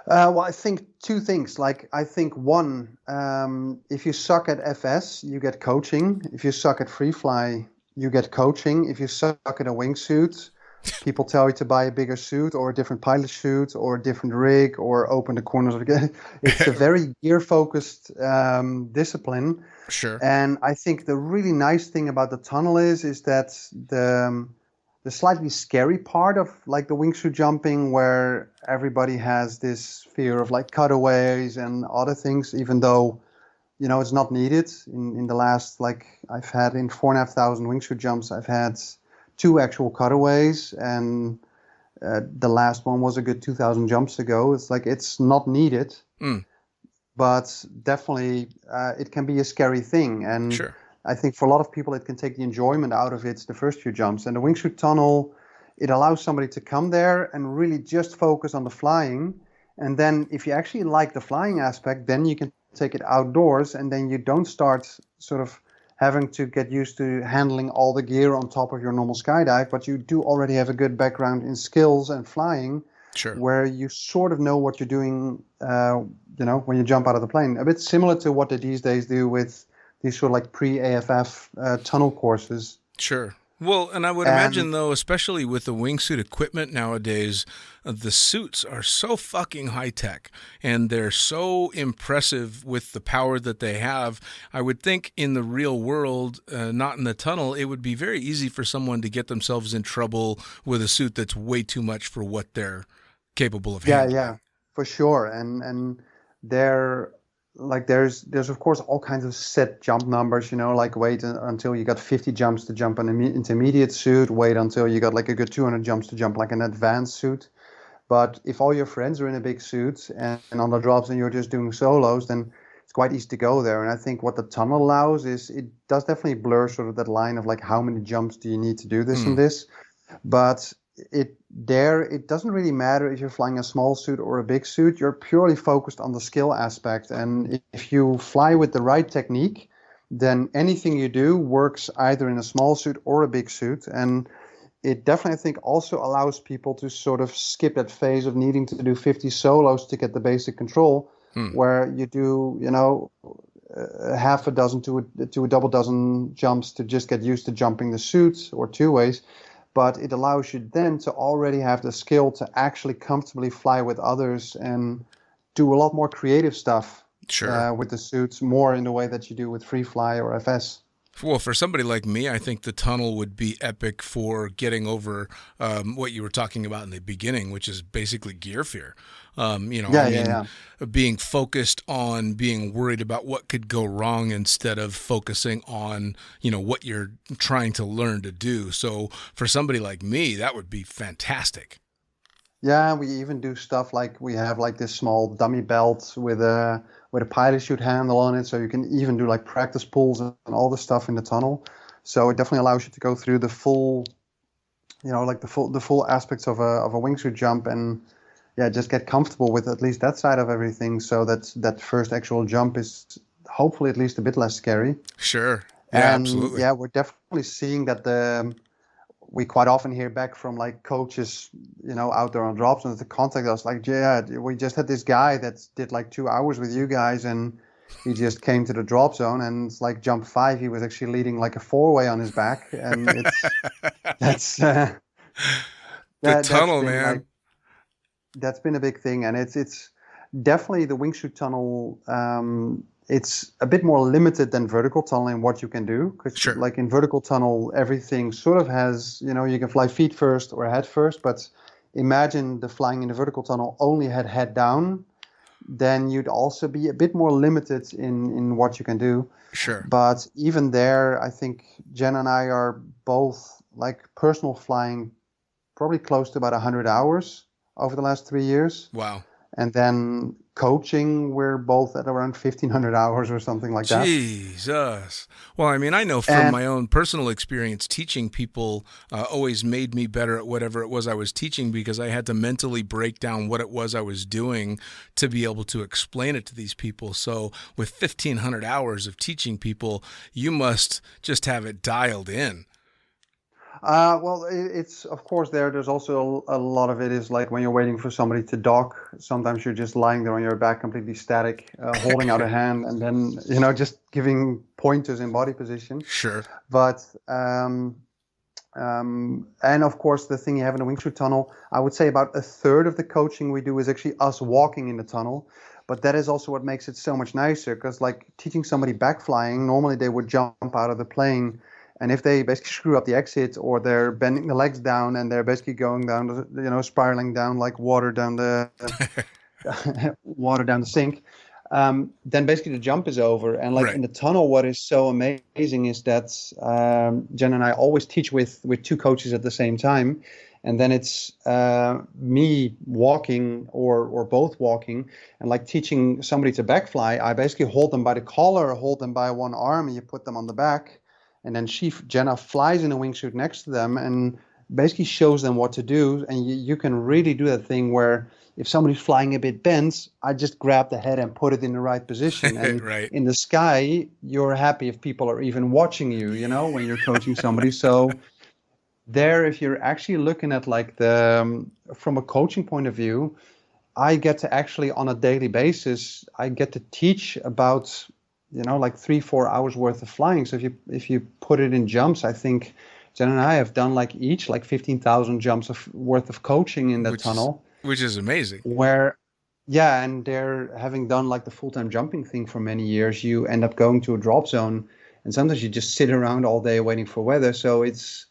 Well, I think two things. Like, I think one, if you suck at FS, you get coaching. If you suck at free fly, you get coaching. If you suck at a wingsuit, people tell you to buy a bigger suit or a different pilot suit or a different rig or open the corners again. It's a very gear-focused discipline. Sure. And I think the really nice thing about the tunnel is that the slightly scary part of like the wingsuit jumping, where everybody has this fear of like cutaways and other things, even though, it's not needed. In the last, like I've had in 4,500 wingsuit jumps, I've had 2 actual cutaways, and The last one was a good 2,000 jumps ago. It's like it's not needed, but definitely it can be a scary thing. And Sure. I think for a lot of people, it can take the enjoyment out of it the first few jumps. And the wingsuit tunnel, it allows somebody to come there and really just focus on the flying. And then if you actually like the flying aspect, then you can take it outdoors, and then you don't start sort of having to get used to handling all the gear on top of your normal skydive, but you do already have a good background in skills and flying, Sure. where you sort of know what you're doing, when you jump out of the plane. A bit similar to what they these days do with these sort of like pre-AFF tunnel courses. Sure. Well, and I would imagine, though, especially with the wingsuit equipment nowadays, the suits are so fucking high-tech, and they're so impressive with the power that they have. I would think in the real world, not in the tunnel, it would be very easy for someone to get themselves in trouble with a suit that's way too much for what they're capable of handling. Yeah, for sure. And they're like there's of course all kinds of set jump numbers, like wait until you got 50 jumps to jump an intermediate suit, wait until you got like a good 200 jumps to jump like an advanced suit. But if all your friends are in a big suit and on the drops and you're just doing solos, then it's quite easy to go there. And I think what the tunnel allows is it does definitely blur sort of that line of like how many jumps do you need to do this and this. But it doesn't really matter if you're flying a small suit or a big suit. You're purely focused on the skill aspect, and if you fly with the right technique, then anything you do works either in a small suit or a big suit. And it definitely, I think, also allows people to sort of skip that phase of needing to do 50 solos to get the basic control, where you do half a dozen to a double dozen jumps to just get used to jumping the suits or two ways. But it allows you then to already have the skill to actually comfortably fly with others and do a lot more creative stuff with the suits, more in the way that you do with free fly or FS. Well, for somebody like me, I think the tunnel would be epic for getting over what you were talking about in the beginning, which is basically gear fear. Being focused on being worried about what could go wrong instead of focusing on, what you're trying to learn to do. So for somebody like me, that would be fantastic. Yeah, we even do stuff like we have like this small dummy belt with a pilot chute handle on it, so you can even do like practice pulls and all the stuff in the tunnel. So it definitely allows you to go through the full, the full aspects of a wingsuit jump, and just get comfortable with at least that side of everything, so that first actual jump is hopefully at least a bit less scary. Sure. Yeah, and absolutely. Yeah, we're definitely seeing that we quite often hear back from like coaches, out there on drops, and to contact us like, we just had this guy that did like 2 hours with you guys, and he just came to the drop zone, and it's like jump 5, he was actually leading like a 4-way on his back, and that's the tunnel, man. That's been a big thing, and it's definitely the wingsuit tunnel. It's a bit more limited than vertical tunnel in what you can do, because like in vertical tunnel, everything sort of has, you can fly feet first or head first, but imagine the flying in the vertical tunnel only had head down, then you'd also be a bit more limited in what you can do. Sure. But even there, I think Jenna and I are both like personal flying probably close to about 100 hours over the last 3 years. Wow. And then coaching, we're both at around 1,500 hours or something like that. Jesus. Well, I mean, I know from my own personal experience, teaching people always made me better at whatever it was I was teaching, because I had to mentally break down what it was I was doing to be able to explain it to these people. So with 1,500 hours of teaching people, you must just have it dialed in. Well, it's of course there's also a lot of it is like when you're waiting for somebody to dock, sometimes you're just lying there on your back completely static, holding out a hand, and then just giving pointers in body position. Sure. But and of course the thing you have in a wingsuit tunnel, I would say about a third of the coaching we do is actually us walking in the tunnel. But that is also what makes it so much nicer, because like teaching somebody back flying, normally they would jump out of the plane, and if they basically screw up the exit, or they're bending the legs down and they're basically going down, spiraling down like water down the sink, then basically the jump is over. And like in the tunnel, what is so amazing is that Jen and I always teach with two coaches at the same time. And then it's me walking or both walking and like teaching somebody to backfly. I basically hold them by the collar, hold them by one arm, and you put them on the back. And then Jenna flies in a wingsuit next to them and basically shows them what to do. And you can really do that thing where if somebody's flying a bit bent, I just grab the head and put it in the right position. And Right. in the sky, you're happy if people are even watching you, when you're coaching somebody. So there, if you're actually looking at like from a coaching point of view, I get to actually on a daily basis, I get to teach about, like 3-4 hours worth of flying. So if you put it in jumps, I think Jen and I have done like each like 15,000 jumps worth of coaching in the tunnel. Which is amazing. And they're having done like the full-time jumping thing for many years. You end up going to a drop zone, and sometimes you just sit around all day waiting for weather. So it's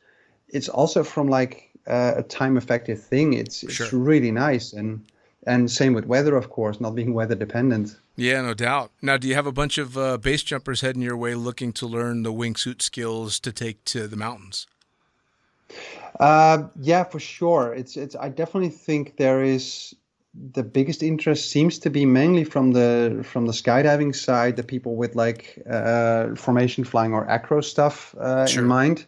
also from like a time effective thing. It's Sure. really nice, and same with weather, of course, not being weather dependent. Yeah, no doubt. Now, do you have a bunch of base jumpers heading your way looking to learn the wingsuit skills to take to the mountains? Yeah, for sure. It's. I definitely think there is the biggest interest seems to be mainly from the skydiving side, the people with like formation flying or acro stuff Sure. in mind.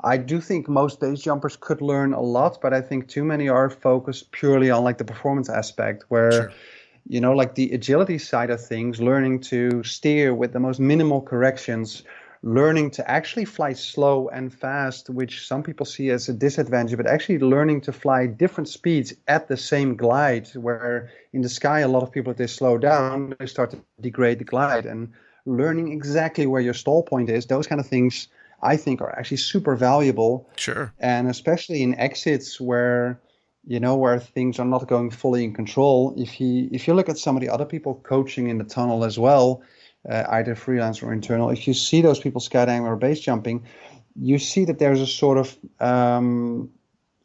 I do think most base jumpers could learn a lot, but I think too many are focused purely on like the performance aspect, where Sure. like the agility side of things, learning to steer with the most minimal corrections, learning to actually fly slow and fast, which some people see as a disadvantage, but actually learning to fly different speeds at the same glide, where in the sky, a lot of people, if they slow down, they start to degrade the glide, and learning exactly where your stall point is, those kind of things I think are actually super valuable. Sure. And especially in exits where where things are not going fully in control. If you look at some of the other people coaching in the tunnel as well, either freelance or internal, if you see those people skydiving or base jumping, you see that there's a sort of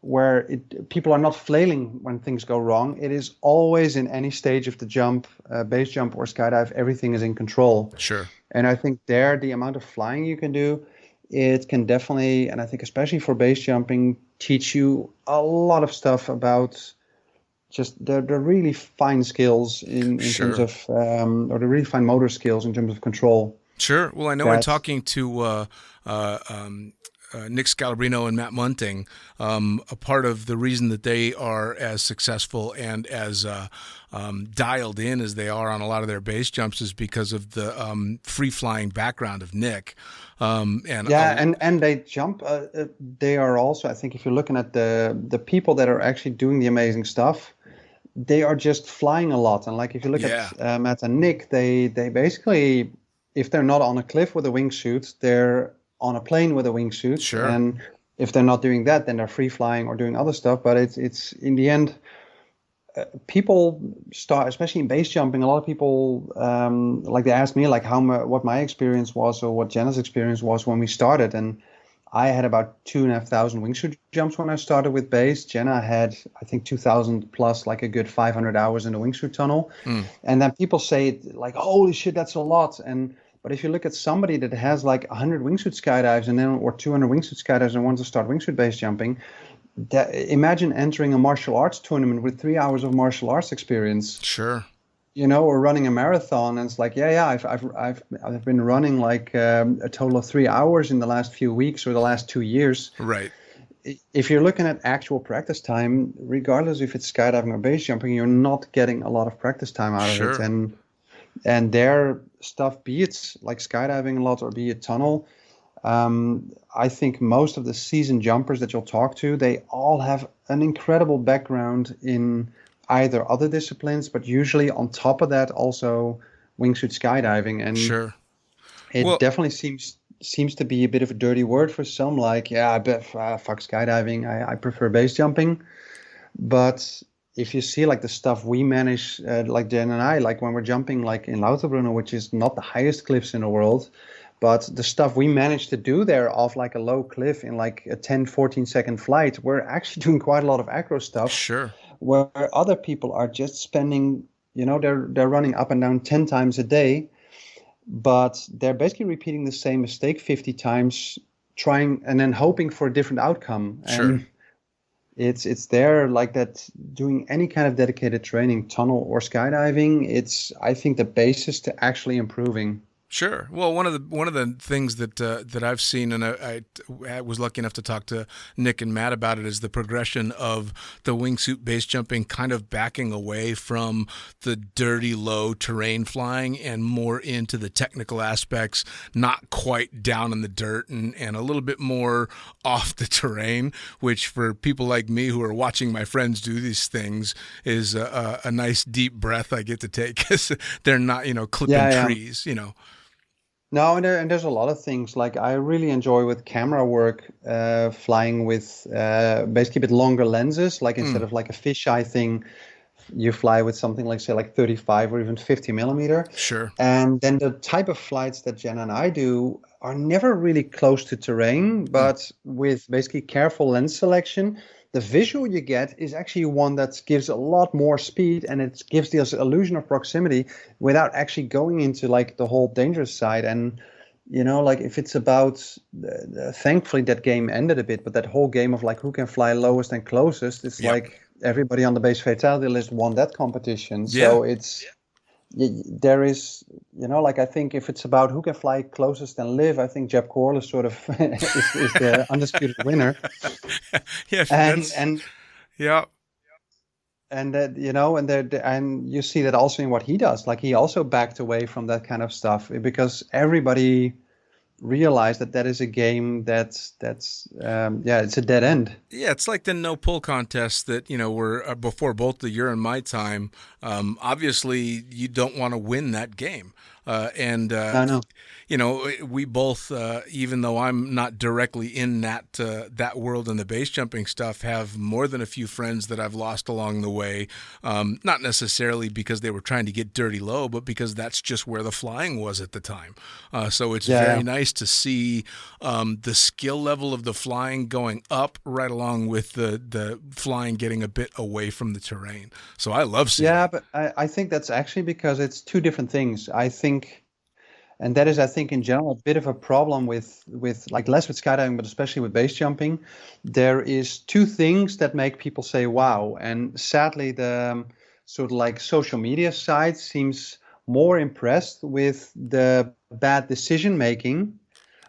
where people are not flailing when things go wrong. It is always in any stage of the jump, base jump or skydive, everything is in control. Sure. And I think there, the amount of flying you can do, it can definitely, and I think especially for base jumping, teach you a lot of stuff about just the really fine skills in Sure. terms of, or the really fine motor skills in terms of control. Sure. Well, I know in talking to Nick Scalabrino and Matt Munting, a part of the reason that they are as successful and as dialed in as they are on a lot of their base jumps is because of the free flying background of Nick. And they jump. They are also, I think, if you're looking at the people that are actually doing the amazing stuff, they are just flying a lot. And like if you look at Matt and Nick, they basically, if they're not on a cliff with a wingsuit, they're on a plane with a wingsuit. Sure. And if they're not doing that, then they're free flying or doing other stuff. But it's in the end, people start, especially in base jumping, a lot of people, like they asked me like what my experience was or what Jenna's experience was when we started. And I had about 2,500 wingsuit jumps when I started with base. Jenna had, I think, 2,000 plus, like a good 500 hours in the wingsuit tunnel. And then people say like, holy shit, that's a lot. But if you look at somebody that has like 100 wingsuit skydives or 200 wingsuit skydives and wants to start wingsuit base jumping, imagine entering a martial arts tournament with 3 hours of martial arts experience. Sure. Or running a marathon, and it's like, I've been running like a total of 3 hours in the last few weeks or the last 2 years. Right. If you're looking at actual practice time, regardless if it's skydiving or base jumping, you're not getting a lot of practice time out of it. And their stuff, be it like skydiving a lot or be it tunnel, I think most of the seasoned jumpers that you'll talk to, they all have an incredible background in either other disciplines, but usually on top of that also wingsuit skydiving. And it definitely seems to be a bit of a dirty word for some, like, fuck skydiving, I prefer base jumping. But if you see like the stuff we manage, like Jen and I, like when we're jumping like in Lauterbrunnen, which is not the highest cliffs in the world, but the stuff we managed to do there off like a low cliff in like a 10-14 second flight, we're actually doing quite a lot of acro stuff. Sure. Where other people are just spending, they're running up and down 10 times a day, but they're basically repeating the same mistake 50 times, trying and then hoping for a different outcome. Sure. It's there like that. Doing any kind of dedicated training, tunnel or skydiving, it's I think the basis to actually improving. Sure. Well, one of the things that I've seen, and I was lucky enough to talk to Nick and Matt about it, is the progression of the wingsuit base jumping, kind of backing away from the dirty, low terrain flying and more into the technical aspects, not quite down in the dirt and a little bit more off the terrain. Which for people like me who are watching my friends do these things is a nice deep breath I get to take, because they're not clipping trees. No, and there's a lot of things like I really enjoy with camera work, flying with basically a bit longer lenses. Like instead of like a fisheye thing, you fly with something like say like 35 or even 50 millimeter. Sure. And then the type of flights that Jenna and I do are never really close to terrain, but with basically careful lens selection, the visual you get is actually one that gives a lot more speed, and it gives the illusion of proximity without actually going into like the whole dangerous side. And like if it's about, thankfully that game ended a bit, but that whole game of like who can fly lowest and closest, it's like everybody on the base fatality list won that competition. So it's there is, like I think if it's about who can fly closest and live, I think Jeb Corl is sort of is the undisputed winner. And that and you see that also in what he does. Like he also backed away from that kind of stuff because everybody realized that is a game that's it's a dead end. Yeah, it's like the no pull contests that were before both the your and my time. Obviously, you don't want to win that game. I know. We both, even though I'm not directly in that world and the base jumping stuff, have more than a few friends that I've lost along the way. Not necessarily because they were trying to get dirty low, but because that's just where the flying was at the time. So it's very nice to see the skill level of the flying going up right along with the flying getting a bit away from the terrain. So I love seeing that. But I think that's actually because it's two different things. I think, and that is, I think, in general, a bit of a problem with like less with skydiving, but especially with base jumping. There is two things that make people say, wow. And sadly, the sort of like social media side seems more impressed with the bad decision making,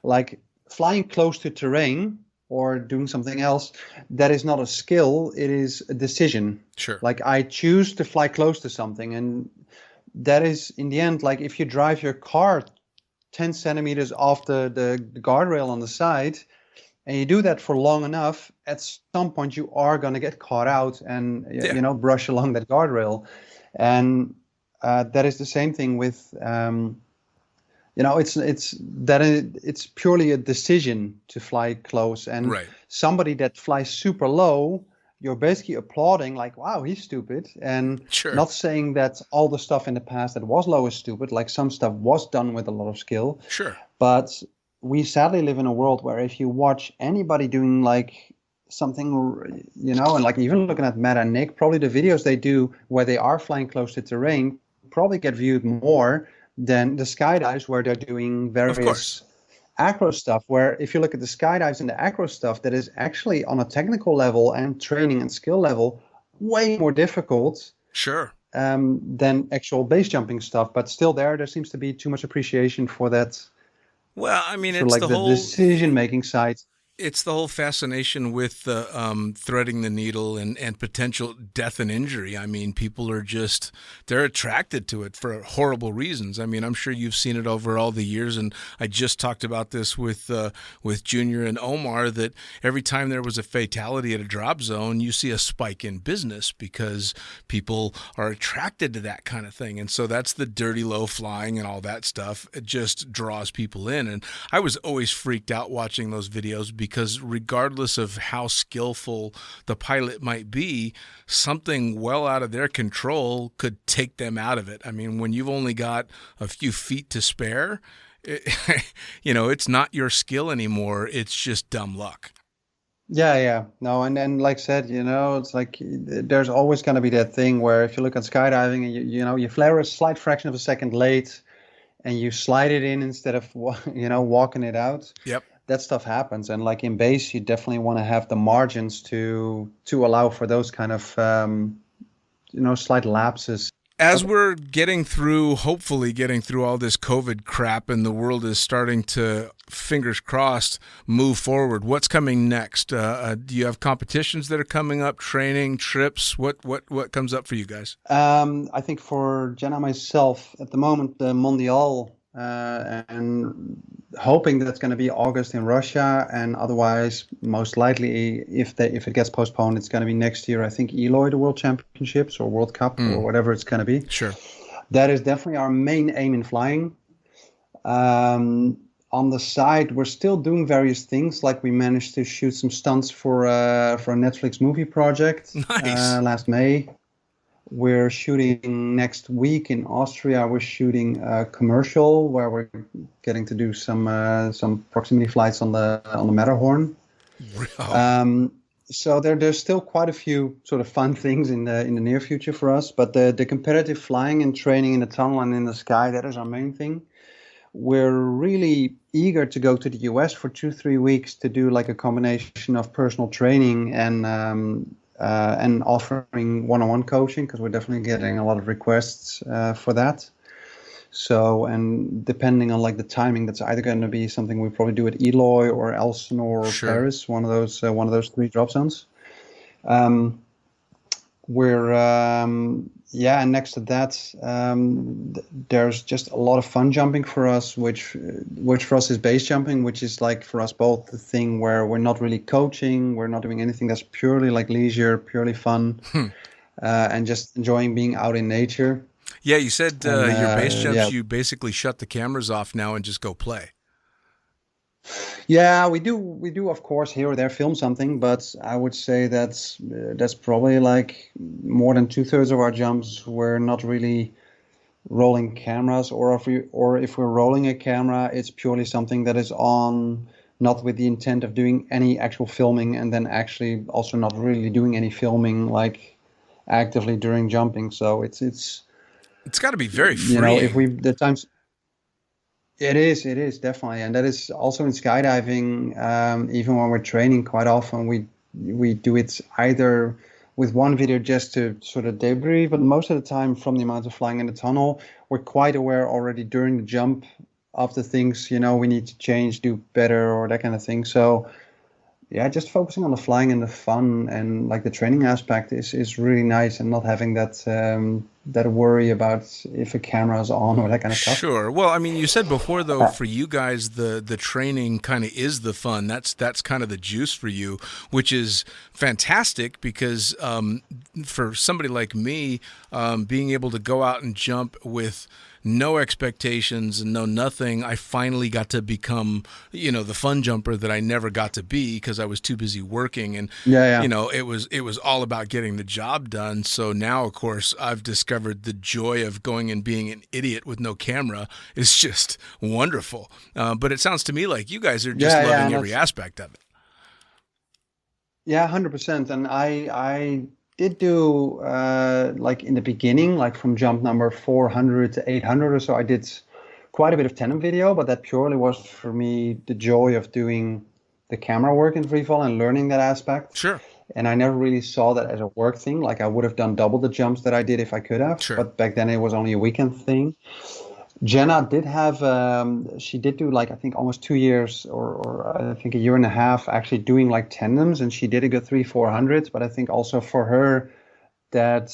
like flying close to terrain or doing something else. That is not a skill. It is a decision. Sure. Like I choose to fly close to something, and that is in the end, like if you drive your car 10 centimeters off the guardrail on the side and you do that for long enough, at some point you are going to get caught out and brush along that guardrail. And that is the same thing with it's purely a decision to fly close, and somebody that flies super low, you're basically applauding like, wow, he's stupid, and not saying that all the stuff in the past that was low is stupid. Like some stuff was done with a lot of skill. Sure. But we sadly live in a world where if you watch anybody doing like something, and like even looking at Matt and Nick, probably the videos they do where they are flying close to terrain probably get viewed more than the skydives where they're doing various acro stuff, where if you look at the skydives and the acro stuff, that is actually on a technical level and training and skill level way more difficult than actual base jumping stuff. But still there seems to be too much appreciation for that. Well, I mean, it's like the whole decision making side. It's the whole fascination with threading the needle and potential death and injury. I mean, people are they're attracted to it for horrible reasons. I mean, I'm sure you've seen it over all the years, and I just talked about this with Junior and Omar, that every time there was a fatality at a drop zone, you see a spike in business because people are attracted to that kind of thing. And so that's the dirty low flying and all that stuff. It just draws people in. And I was always freaked out watching those videos because regardless of how skillful the pilot might be, something well out of their control could take them out of it. I mean, when you've only got a few feet to spare, it's not your skill anymore. It's just dumb luck. Yeah. No, and then like I said, it's like there's always going to be that thing where if you look at skydiving and you flare a slight fraction of a second late and you slide it in instead of walking it out. Yep. that stuff happens. And like in base, you definitely want to have the margins to allow for those kind of slight lapses. As we're hopefully getting through all this COVID crap, and the world is starting to, fingers crossed, move forward, what's coming next? Do you have competitions that are coming up, training, trips? What comes up for you guys? I think for Jenna and myself, at the moment, the Mondial, and hoping that's going to be August in Russia, and otherwise, most likely, if it gets postponed, it's going to be next year. I think Eloy, the World Championships or World Cup or whatever it's going to be. Sure. That is definitely our main aim in flying. On the side, we're still doing various things. Like we managed to shoot some stunts for a Netflix movie project. Nice. Last May. We're shooting next week in Austria. We're shooting a commercial where we're getting to do some proximity flights on the Matterhorn. Wow. So there's still quite a few sort of fun things in the near future for us. But the competitive flying and training in the tunnel and in the sky, that is our main thing. We're really eager to go to the US for 2-3 weeks to do like a combination of personal training and offering one-on-one coaching, because we're definitely getting a lot of requests for that. So, and depending on like the timing, that's either going to be something we probably do at Eloy or Elsinore or Sure. Paris, one of those 3 drop zones. And next to that, there's just a lot of fun jumping for us, which for us is base jumping, which is like for us both the thing where we're not really coaching, we're not doing anything that's purely like leisure, purely fun, and just enjoying being out in nature. Yeah, you said your base jumps, you basically shut the cameras off now and just go play. Yeah, we do of course here or there film something, but I would say that's probably like more than 2/3 of our jumps. We're not really rolling cameras, or if we're rolling a camera, it's purely something that is on, not with the intent of doing any actual filming, and then actually also not really doing any filming like actively during jumping. So it's got to be very freeing. It is definitely, and that is also in skydiving. Even when we're training, quite often we do it either with one video just to sort of debrief, but most of the time from the amount of flying in the tunnel, we're quite aware already during the jump of the things we need to change, do better, or that kind of thing. So yeah, just focusing on the flying and the fun and like the training aspect is really nice, and not having that worry about if a camera is on or that kind of stuff. Sure. Well, I mean, you said before though, for you guys, the training kind of is the fun. That's kind of the juice for you, which is fantastic, because for somebody like me, being able to go out and jump with no expectations and no nothing, I finally got to become, the fun jumper that I never got to be because I was too busy working. And, it was all about getting the job done. So now, of course, I've discovered the joy of going and being an idiot with no camera is just wonderful. But it sounds to me like you guys are just loving every aspect of it. Yeah, 100%. And I did do like in the beginning, like from jump number 400 to 800 or so, I did quite a bit of tandem video, but that purely was for me the joy of doing the camera work in freefall and learning that aspect. Sure. And I never really saw that as a work thing. Like I would have done double the jumps that I did if I could have. Sure. But back then it was only a weekend thing. Jenna did have, she did do like, I think almost 2 years or I think 1.5 years actually doing like tandems, and she did a good 300-400. But I think also for her, that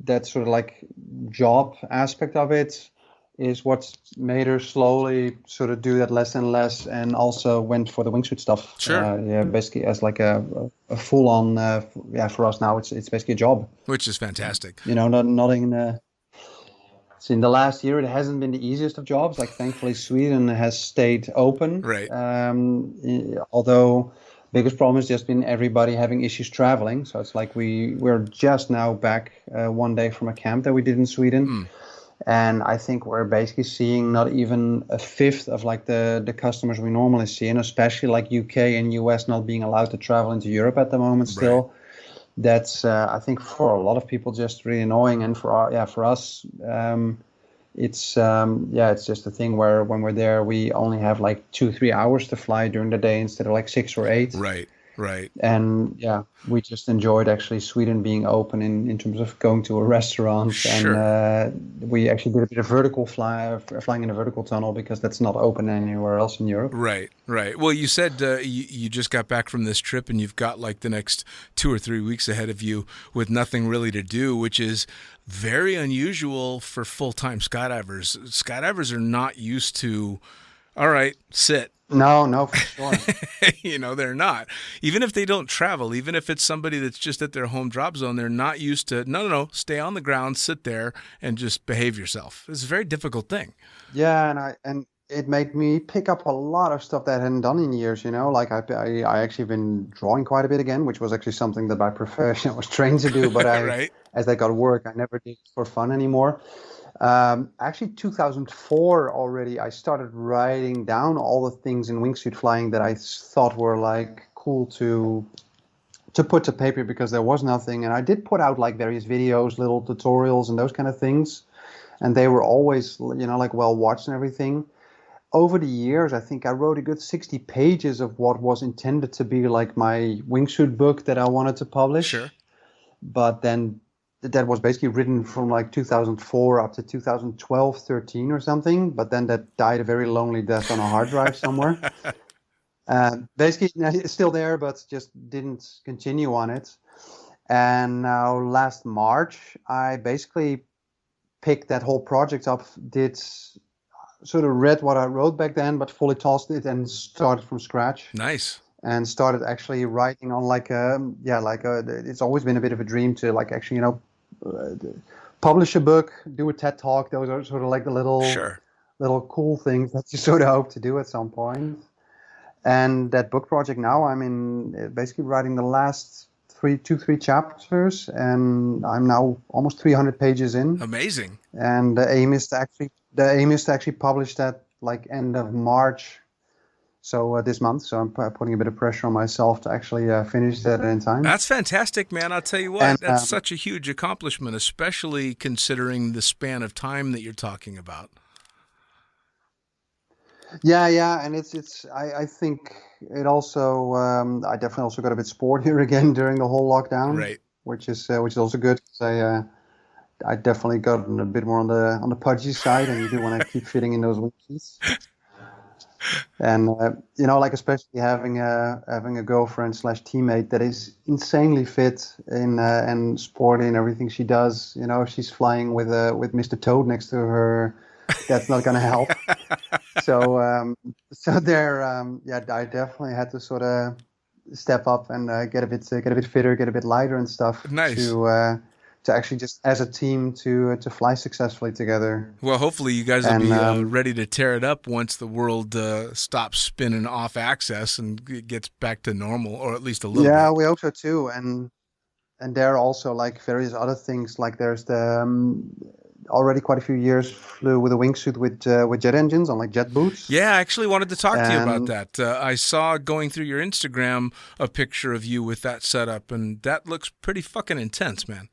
sort of like job aspect of it is what made her slowly sort of do that less and less, and also went for the wingsuit stuff. Sure. Basically as like a full on, for us now, it's basically a job. Which is fantastic. So in the last year, it hasn't been the easiest of jobs. Like thankfully, Sweden has stayed open. Right. Although biggest problem has just been everybody having issues traveling. So it's like we're just now back one day from a camp that we did in Sweden. And I think we're basically seeing not even a fifth of like the customers we normally see, and especially like UK and US not being allowed to travel into Europe at the moment still. Right. That's I think for a lot of people just really annoying, and for us it's just a thing where when we're there, we only have like 2-3 hours to fly during the day instead of like 6 or 8. Right. And yeah, we just enjoyed actually Sweden being open in terms of going to a restaurant. Sure. And we actually did a bit of flying in a vertical tunnel because that's not open anywhere else in Europe. Right. Well, you said you just got back from this trip and you've got like the next 2 or 3 weeks ahead of you with nothing really to do, which is very unusual for full-time skydivers. Skydivers are not used to, all right, sit. No, for sure. They're not. Even if they don't travel, even if it's somebody that's just at their home drop zone, they're not used to, no, stay on the ground, sit there, and just behave yourself. It's a very difficult thing. Yeah, and it made me pick up a lot of stuff that I hadn't done in years, Like I actually been drawing quite a bit again, which was actually something that by profession I was trained to do, but Right. As I got work, I never did it for fun anymore. Actually, 2004 already, I started writing down all the things in wingsuit flying that I thought were like cool to put to paper because there was nothing. And I did put out like various videos, little tutorials and those kind of things. And they were always, like well watched and everything. Over the years, I think I wrote a good 60 pages of what was intended to be like my wingsuit book that I wanted to publish. Sure. But then that was basically written from like 2004 up to 2012, 13 or something. But then that died a very lonely death on a hard drive somewhere. Basically, it's still there, but just didn't continue on it. And now last March, I basically picked that whole project up, read what I wrote back then, but fully tossed it and started from scratch. Nice. And started actually writing on it's always been a bit of a dream to like actually, publish a book, do a TED talk. Those are sort of like the little cool things that you sort of hope to do at some point. And that book project now, I'm in basically writing the last 3 chapters, and I'm now almost 300 pages in. Amazing. And the aim is to actually publish that like end of March. So this month, so I'm putting a bit of pressure on myself to actually finish that in time. That's fantastic, man. I'll tell you what, And, that's such a huge accomplishment, especially considering the span of time that you're talking about. Yeah, and I think it also I definitely also got a bit sportier again during the whole lockdown, right? Which is also good because I definitely got a bit more on the pudgy side, and you do want to keep fitting in those wingsuits. And like especially having a girlfriend / teammate that is insanely fit and sporty in everything she does. If she's flying with Mr. Toad next to her, that's not going to help. So there, I definitely had to sort of step up and get a bit fitter, get a bit lighter and stuff. Nice. To actually just as a team to fly successfully together. Well, hopefully you guys will be ready to tear it up once the world stops spinning off axis and gets back to normal, or at least a little bit. Yeah, we hope so too. And there are also like various other things. Like there's the already quite a few years flew with a wingsuit with jet engines on like jet boots. Yeah, I actually wanted to talk to you about that. I saw going through your Instagram a picture of you with that setup, and that looks pretty fucking intense, man.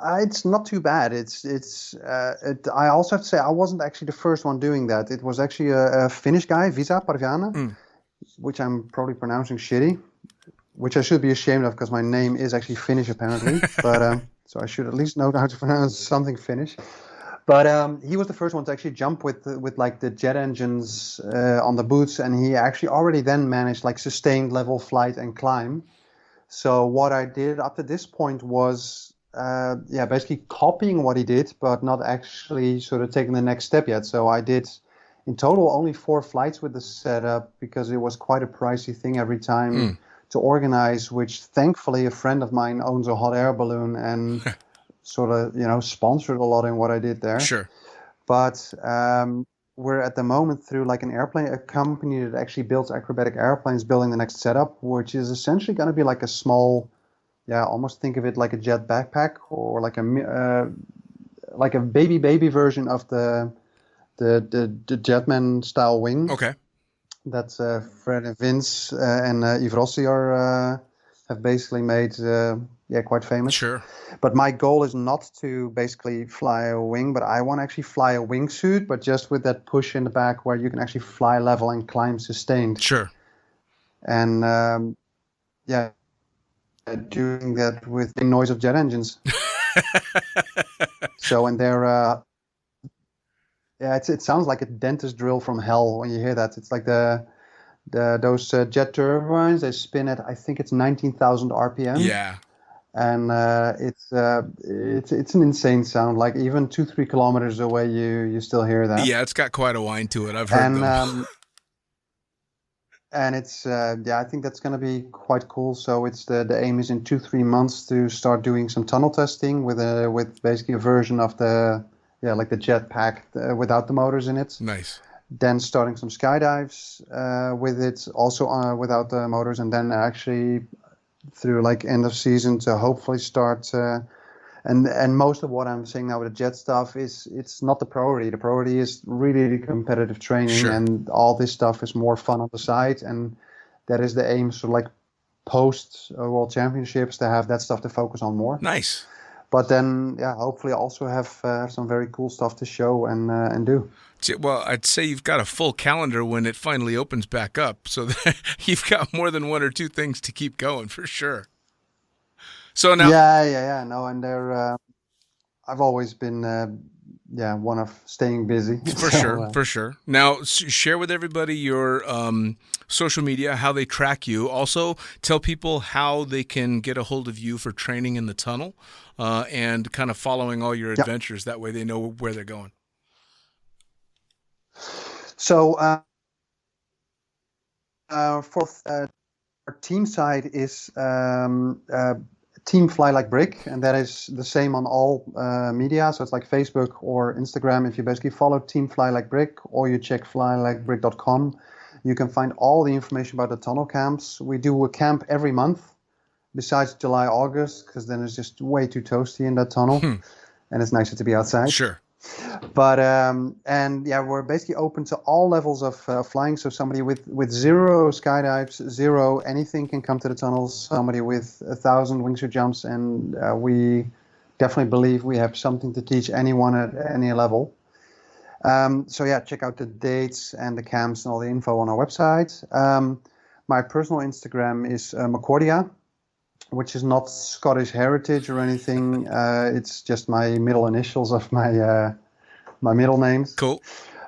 It's not too bad. I also have to say I wasn't actually the first one doing that. It was actually a Finnish guy, Visa Parviana, which I'm probably pronouncing shitty, which I should be ashamed of because my name is actually Finnish apparently. But so I should at least know how to pronounce something Finnish. But he was the first one to actually jump with like the jet engines on the boots, and he actually already then managed like sustained level flight and climb. So what I did up to this point was basically copying what he did, but not actually sort of taking the next step yet. So I did in total only 4 flights with the setup because it was quite a pricey thing every time to organize, which thankfully a friend of mine owns a hot air balloon and sort of, sponsored a lot in what I did there. Sure. But we're at the moment through like a company that actually builds acrobatic airplanes, building the next setup, which is essentially going to be like a small, almost think of it like a jet backpack or like a baby version of the Jetman style wing. Okay. That Fred and Vince and Yves Rossi have have basically made quite famous. Sure. But my goal is not to basically fly a wing, but I want to actually fly a wingsuit, but just with that push in the back where you can actually fly level and climb sustained. Sure. And doing that with the noise of jet engines. So, and they're, it sounds like a dentist drill from hell when you hear that. It's like those jet turbines, they spin at, I think it's 19,000 RPM. Yeah. And it's an insane sound. Like even 2-3 kilometers away, you still hear that. Yeah, it's got quite a whine to it. I've heard them. And it's I think that's going to be quite cool. So it's the aim is in 2-3 months to start doing some tunnel testing with basically a version of the jetpack without the motors in it. Nice. Then starting some skydives with it also without the motors, and then actually through like end of season to hopefully start. And most of what I'm saying now with the jet stuff is it's not the priority. The priority is really competitive training, sure. And all this stuff is more fun on the side. And that is the aim, so like post World Championships, to have that stuff to focus on more. Nice. But then, hopefully also have some very cool stuff to show and do. Well, I'd say you've got a full calendar when it finally opens back up, so that you've got more than 1 or 2 things to keep going for sure. So now, no, and they're. I've always been, one of staying busy. For sure. Now, share with everybody your social media, how they track you. Also, tell people how they can get a hold of you for training in the tunnel and kind of following all your adventures. That way, they know where they're going. So, for our team side is. Team Fly Like Brick, and that is the same on all media. So it's like Facebook or Instagram. If you basically follow Team Fly Like Brick or you check flyLikeBrick.com, you can find all the information about the tunnel camps. We do a camp every month, besides July, August, because then it's just way too toasty in that tunnel, and it's nicer to be outside. Sure. But we're basically open to all levels of flying. So somebody with 0 skydives, 0 anything can come to the tunnels. Somebody with 1,000 wingsuit jumps, and we definitely believe we have something to teach anyone at any level. Check out the dates and the camps and all the info on our website. My personal Instagram is Cordia, which is not Scottish heritage or anything. It's just my middle initials of my middle names. Cool.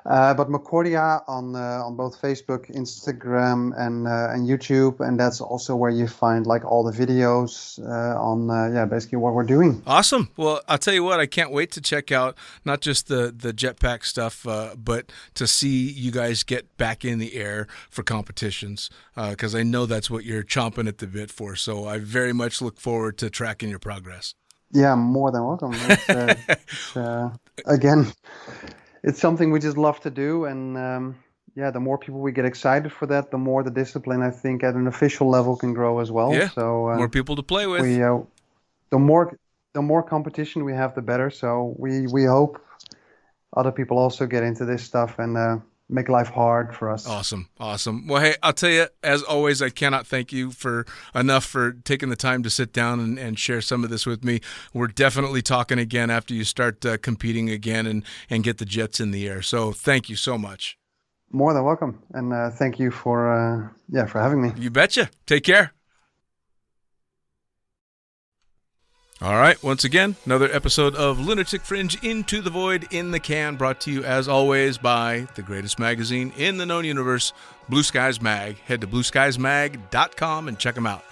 But Cordia on both Facebook, Instagram, and YouTube, and that's also where you find like all the videos on basically what we're doing. Awesome. Well, I'll tell you what, I can't wait to check out not just the jetpack stuff, but to see you guys get back in the air for competitions, because I know that's what you're chomping at the bit for. So I very much look forward to tracking your progress. Yeah, more than welcome. Again, it's something we just love to do, and the more people we get excited for that, the more the discipline, I think, at an official level can grow as well. Yeah, so more people to play with. The more competition we have, the better. So we hope other people also get into this stuff and make life hard for us. Awesome. Well, hey, I'll tell you, as always, I cannot thank you enough for taking the time to sit down and share some of this with me. We're definitely talking again after you start competing again and get the jets in the air. So thank you so much. More than welcome. And thank you for having me. You betcha. Take care. All right, once again, another episode of Lunatic Fringe Into the Void in the Can, brought to you, as always, by the greatest magazine in the known universe, Blue Skies Mag. Head to blueskiesmag.com and check them out.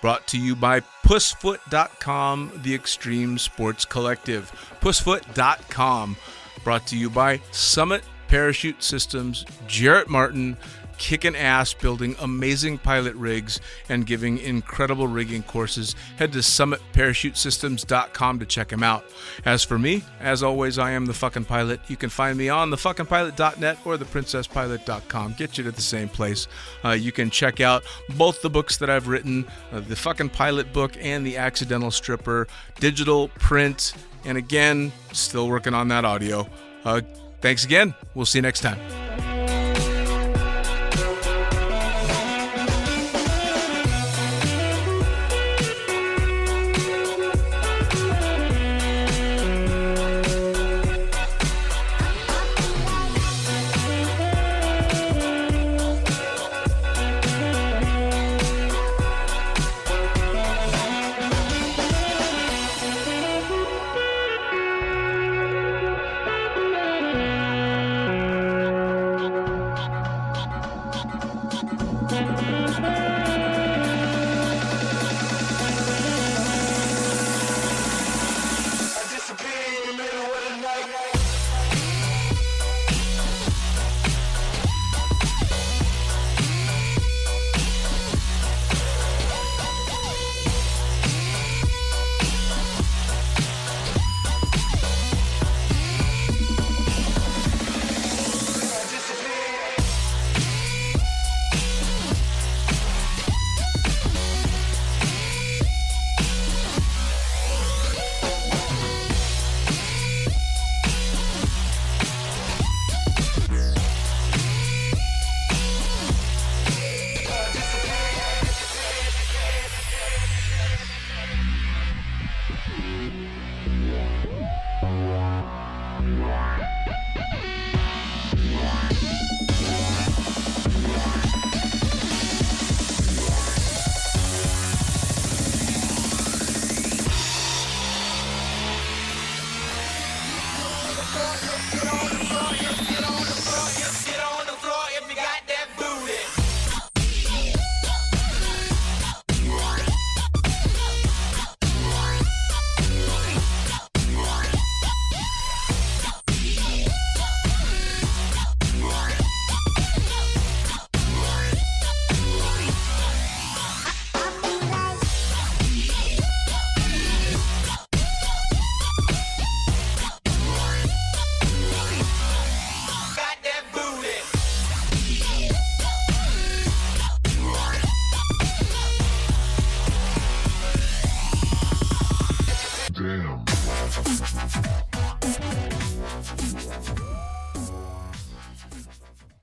Brought to you by pussfoot.com, the Extreme Sports Collective. pussfoot.com. Brought to you by Summit Parachute Systems, Jarrett Martin, kicking ass building amazing pilot rigs and giving incredible rigging courses. Head to summitparachutesystems.com to check him out. As for me, as always, I am the fucking pilot. You can find me on thefuckingpilot.net or theprincesspilot.com. Get you to the same place. You can check out both the books that I've written, the fucking pilot book and the accidental stripper, digital, print, and again, still working on that audio. Thanks again. We'll see you next time.